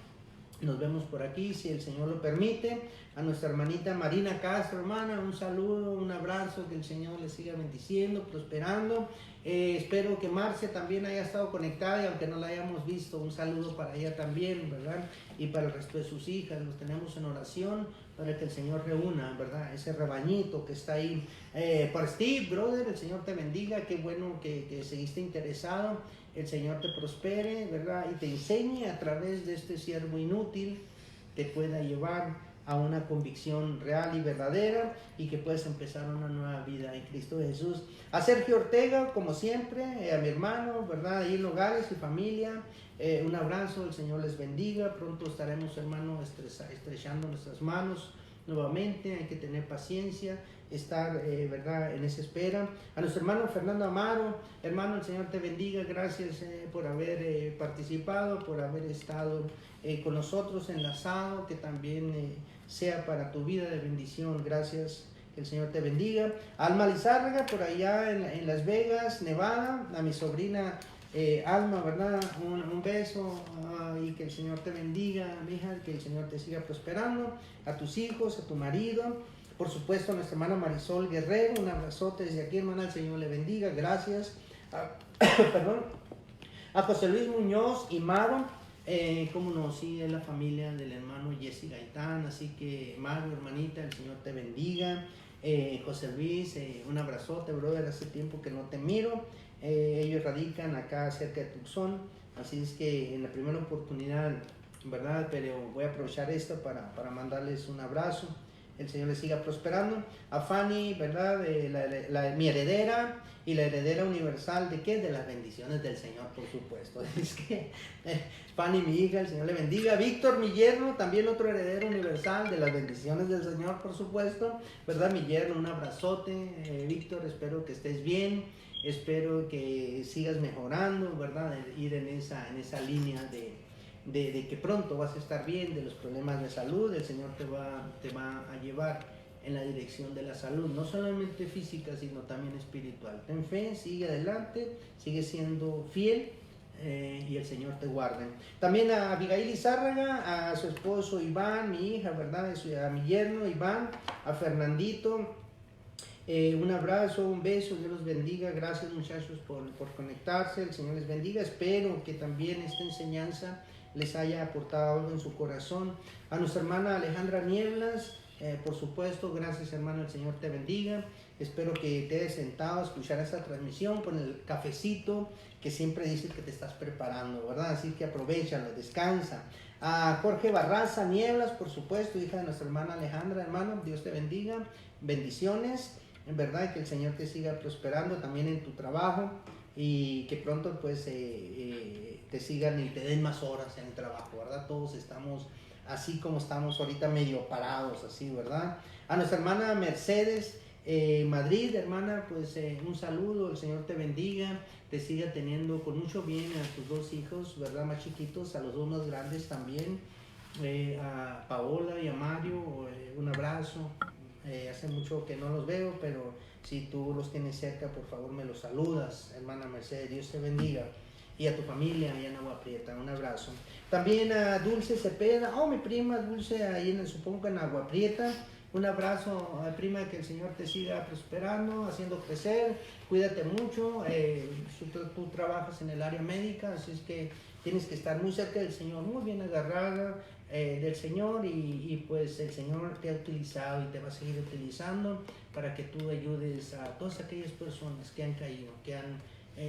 Nos vemos por aquí, si el Señor lo permite. A nuestra hermanita Marina Castro, hermana, un saludo, un abrazo, que el Señor les siga bendiciendo, prosperando. Espero que Marcia también haya estado conectada, y aunque no la hayamos visto, un saludo para ella también, ¿verdad? Y para el resto de sus hijas, los tenemos en oración para que el Señor reúna, ¿verdad? Ese rebañito que está ahí. Para Steve, brother, el Señor te bendiga, qué bueno que seguiste interesado. El Señor te prospere, ¿verdad? Y te enseñe a través de este siervo inútil, te pueda llevar a una convicción real y verdadera y que puedas empezar una nueva vida en Cristo Jesús. A Sergio Ortega, como siempre, a mi hermano, ¿verdad? Ahí en Nogales y familia, un abrazo, el Señor les bendiga. Pronto estaremos, hermano, estrechando nuestras manos nuevamente. Hay que tener paciencia, estar, ¿verdad?, en esa espera. A nuestro hermano Fernando Amaro, hermano, el Señor te bendiga. Gracias por haber participado, por haber estado con nosotros enlazado, que también sea para tu vida de bendición. Gracias, que el Señor te bendiga. Alma Lizárraga, por allá en Las Vegas, Nevada, a mi sobrina Alma, ¿verdad? Un beso, y que el Señor te bendiga, mi hija, que el Señor te siga prosperando, a tus hijos, a tu marido, por supuesto a nuestra hermana Marisol Guerrero, un abrazote desde aquí, hermana, el Señor le bendiga. Gracias perdón, a José Luis Muñoz y Maro, como no, sí, es la familia del hermano Jesse Gaitán, así que Maro, hermanita, el Señor te bendiga. José Luis, un abrazote, brother, hace tiempo que no te miro. Ellos radican acá cerca de Tucson, así es que en la primera oportunidad, ¿verdad? Pero voy a aprovechar esto para mandarles un abrazo. El Señor les siga prosperando. A Fanny, ¿verdad? Mi heredera y la heredera universal, ¿de qué? De las bendiciones del Señor, por supuesto. Es que Fanny, mi hija, el Señor le bendiga. Víctor, mi yerno, también otro heredero universal de las bendiciones del Señor, por supuesto, ¿verdad? Mi yerno, un abrazote. Víctor, espero que estés bien. Espero que sigas mejorando, ¿verdad? Ir en esa línea de que pronto vas a estar bien de los problemas de salud. El Señor te va a llevar en la dirección de la salud, no solamente física, sino también espiritual. Ten fe, sigue adelante, sigue siendo fiel, y el Señor te guarde. También a Abigail Izárraga, a su esposo Iván, mi hija, ¿verdad? A mi yerno Iván, a Fernandito. Un abrazo, un beso, Dios los bendiga. Gracias, muchachos, por conectarse. El Señor les bendiga. Espero que también esta enseñanza les haya aportado algo en su corazón. A nuestra hermana Alejandra Nieblas, por supuesto, gracias, hermano, el Señor te bendiga. Espero que te hayas sentado a escuchar esta transmisión con el cafecito que siempre dices que te estás preparando, ¿verdad? Así que aprovechalo, descansa. A Jorge Barraza Nieblas, por supuesto, hija de nuestra hermana Alejandra, hermano, Dios te bendiga. Bendiciones. En verdad, que el Señor te siga prosperando también en tu trabajo y que pronto pues te sigan y te den más horas en el trabajo, ¿verdad? Todos estamos así como estamos ahorita medio parados, así, ¿verdad? A nuestra hermana Mercedes Madrid, hermana, pues un saludo, el Señor te bendiga, te siga teniendo con mucho bien a tus dos hijos, ¿verdad? Más chiquitos, a los dos más grandes también, a Paola y a Mario, un abrazo. Hace mucho que no los veo, pero si tú los tienes cerca, por favor me los saludas, hermana Mercedes, Dios te bendiga. Y a tu familia allá en Agua Prieta, un abrazo. También a Dulce Cepeda, mi prima Dulce, ahí supongo que en Agua Prieta. Un abrazo, prima, que el Señor te siga prosperando, haciendo crecer, cuídate mucho, tú trabajas en el área médica, así es que tienes que estar muy cerca del Señor, muy bien agarrada del Señor y pues el Señor te ha utilizado y te va a seguir utilizando para que tú ayudes a todas aquellas personas que han caído, que han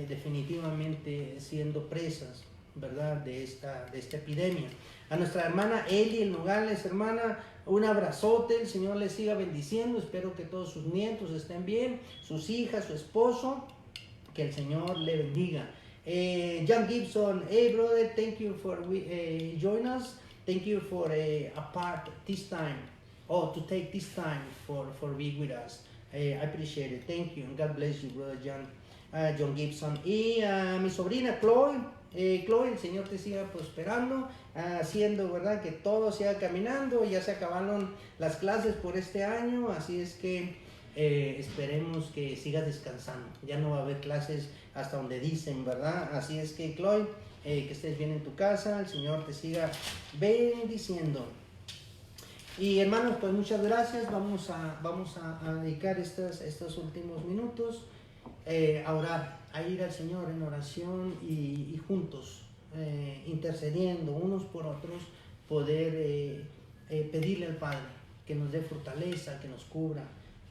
definitivamente siendo presas, ¿verdad?, de esta epidemia. A nuestra hermana Eli en Nogales, hermana, un abrazote, el Señor les siga bendiciendo, espero que todos sus nietos estén bien, sus hijas, su esposo, que el Señor le bendiga. John Gibson, hey brother, thank you for joining us, thank you for a part this time, to take this time for being with us. I appreciate it, thank you, and God bless you, brother John Gibson. Y a mi sobrina Chloe, Chloe, el Señor te siga prosperando, haciendo, ¿verdad?, que todo siga caminando. Ya se acabaron las clases por este año, así es que esperemos que sigas descansando. Ya no va a haber clases hasta donde dicen, ¿verdad? Así es que, Chloe, que estés bien en tu casa, el Señor te siga bendiciendo. Y hermanos, pues muchas gracias. Vamos a dedicar estos últimos minutos a orar, a ir al Señor en oración y juntos, intercediendo unos por otros, poder pedirle al Padre que nos dé fortaleza, que nos cubra,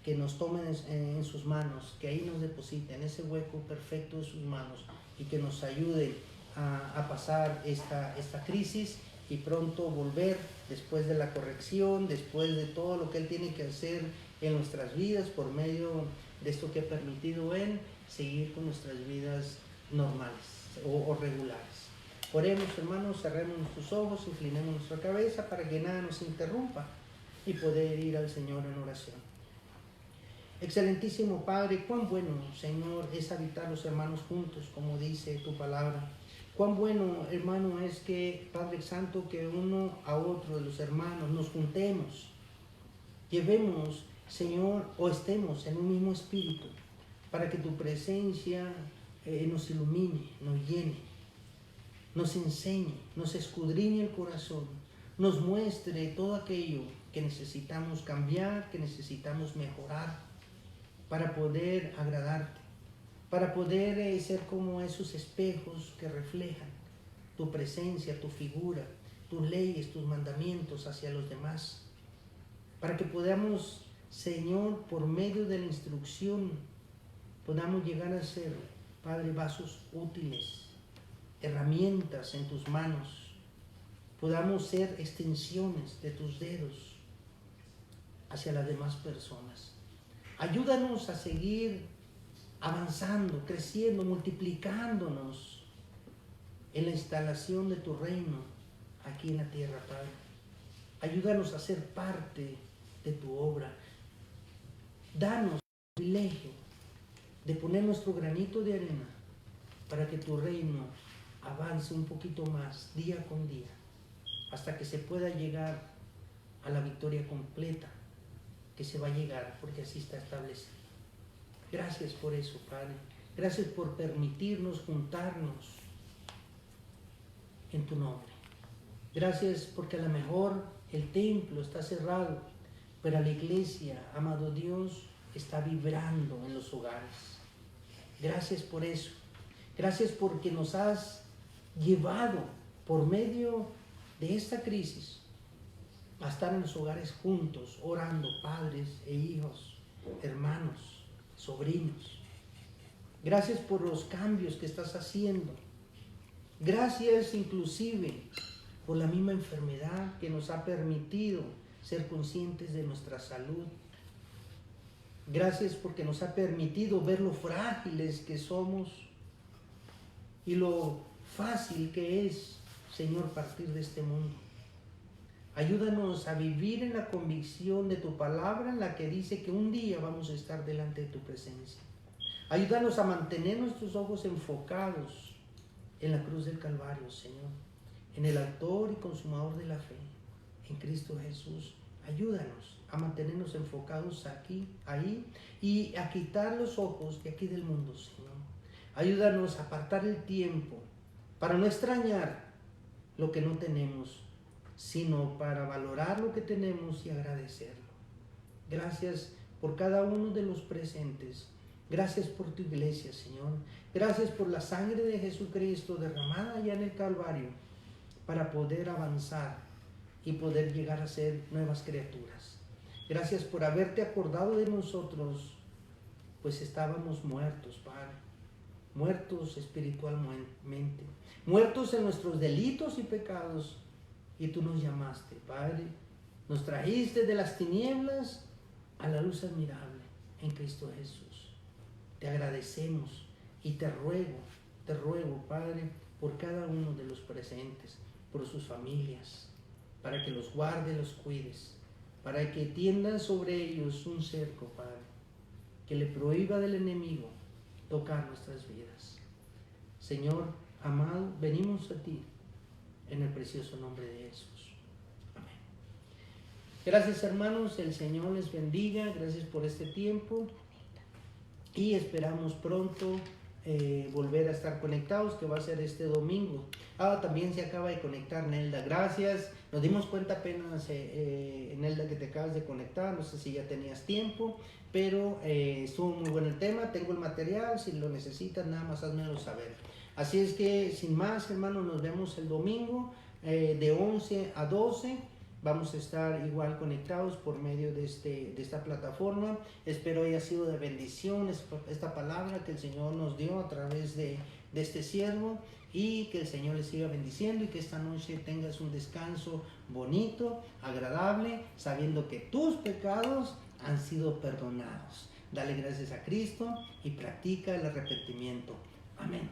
que nos tome en sus manos, que ahí nos deposite en ese hueco perfecto de sus manos y que nos ayude a pasar esta crisis y pronto volver después de la corrección, después de todo lo que Él tiene que hacer en nuestras vidas por medio de esto que ha permitido Él, seguir con nuestras vidas normales o regulares. Oremos, hermanos, cerremos nuestros ojos, inclinemos nuestra cabeza para que nada nos interrumpa y poder ir al Señor en oración. Excelentísimo Padre, cuán bueno, Señor, es habitar los hermanos juntos, como dice tu palabra. Cuán bueno, hermano, es que, Padre Santo, que uno a otro de los hermanos nos juntemos, llevemos, Señor, o estemos en un mismo espíritu, para que tu presencia nos ilumine, nos llene, nos enseñe, nos escudriñe el corazón, nos muestre todo aquello que necesitamos cambiar, que necesitamos mejorar, para poder agradarte, para poder ser como esos espejos que reflejan tu presencia, tu figura, tus leyes, tus mandamientos hacia los demás, para que podamos, Señor, por medio de la instrucción, podamos llegar a ser, Padre, vasos útiles, herramientas en tus manos, podamos ser extensiones de tus dedos hacia las demás personas. Ayúdanos a seguir avanzando, creciendo, multiplicándonos en la instalación de tu reino aquí en la tierra, Padre. Ayúdanos a ser parte de tu obra. Danos el privilegio de poner nuestro granito de arena para que tu reino avance un poquito más día con día, hasta que se pueda llegar a la victoria completa que se va a llegar, porque así está establecido. Gracias por eso, Padre. Gracias por permitirnos juntarnos en tu nombre. Gracias porque a lo mejor el templo está cerrado, pero la iglesia, amado Dios, está vibrando en los hogares. Gracias por eso. Gracias porque nos has llevado por medio de esta crisis a estar en los hogares juntos, orando, padres e hijos, hermanos, sobrinos. Gracias por los cambios que estás haciendo. Gracias inclusive por la misma enfermedad que nos ha permitido ser conscientes de nuestra salud. Gracias porque nos ha permitido ver lo frágiles que somos y lo fácil que es, Señor, partir de este mundo. Ayúdanos a vivir en la convicción de tu palabra, en la que dice que un día vamos a estar delante de tu presencia. Ayúdanos a mantener nuestros ojos enfocados en la cruz del Calvario, Señor, en el autor y consumador de la fe, en Cristo Jesús. Ayúdanos a mantenernos enfocados aquí, ahí, y a quitar los ojos de aquí del mundo, Señor. Ayúdanos a apartar el tiempo para no extrañar lo que no tenemos, sino para valorar lo que tenemos y agradecerlo. Gracias por cada uno de los presentes. Gracias por tu iglesia, Señor. Gracias por la sangre de Jesucristo derramada allá en el Calvario para poder avanzar y poder llegar a ser nuevas criaturas. Gracias por haberte acordado de nosotros, pues estábamos muertos, Padre. Muertos espiritualmente, muertos en nuestros delitos y pecados, y tú nos llamaste, Padre. Nos trajiste de las tinieblas a la luz admirable en Cristo Jesús. Te agradecemos y te ruego, Padre, por cada uno de los presentes, por sus familias, para que los guardes, los cuides, para que tiendan sobre ellos un cerco, Padre, que le prohíba del enemigo tocar nuestras vidas. Señor amado, venimos a ti en el precioso nombre de Jesús. Amén. Gracias, hermanos, el Señor les bendiga. Gracias por este tiempo y esperamos pronto volver a estar conectados, que va a ser este domingo. También se acaba de conectar Nelda. Gracias. Nos dimos cuenta apenas, Nelda, que te acabas de conectar. No sé si ya tenías tiempo, pero estuvo muy bueno el tema. Tengo el material, si lo necesitas nada más házmelo saber. Así es que sin más, hermanos, nos vemos el domingo de 11 a 12. Vamos a estar igual conectados por medio de esta plataforma. Espero haya sido de bendición esta palabra que el Señor nos dio a través de este siervo, y que el Señor les siga bendiciendo y que esta noche tengas un descanso bonito, agradable, sabiendo que tus pecados han sido perdonados. Dale gracias a Cristo y practica el arrepentimiento. Amén.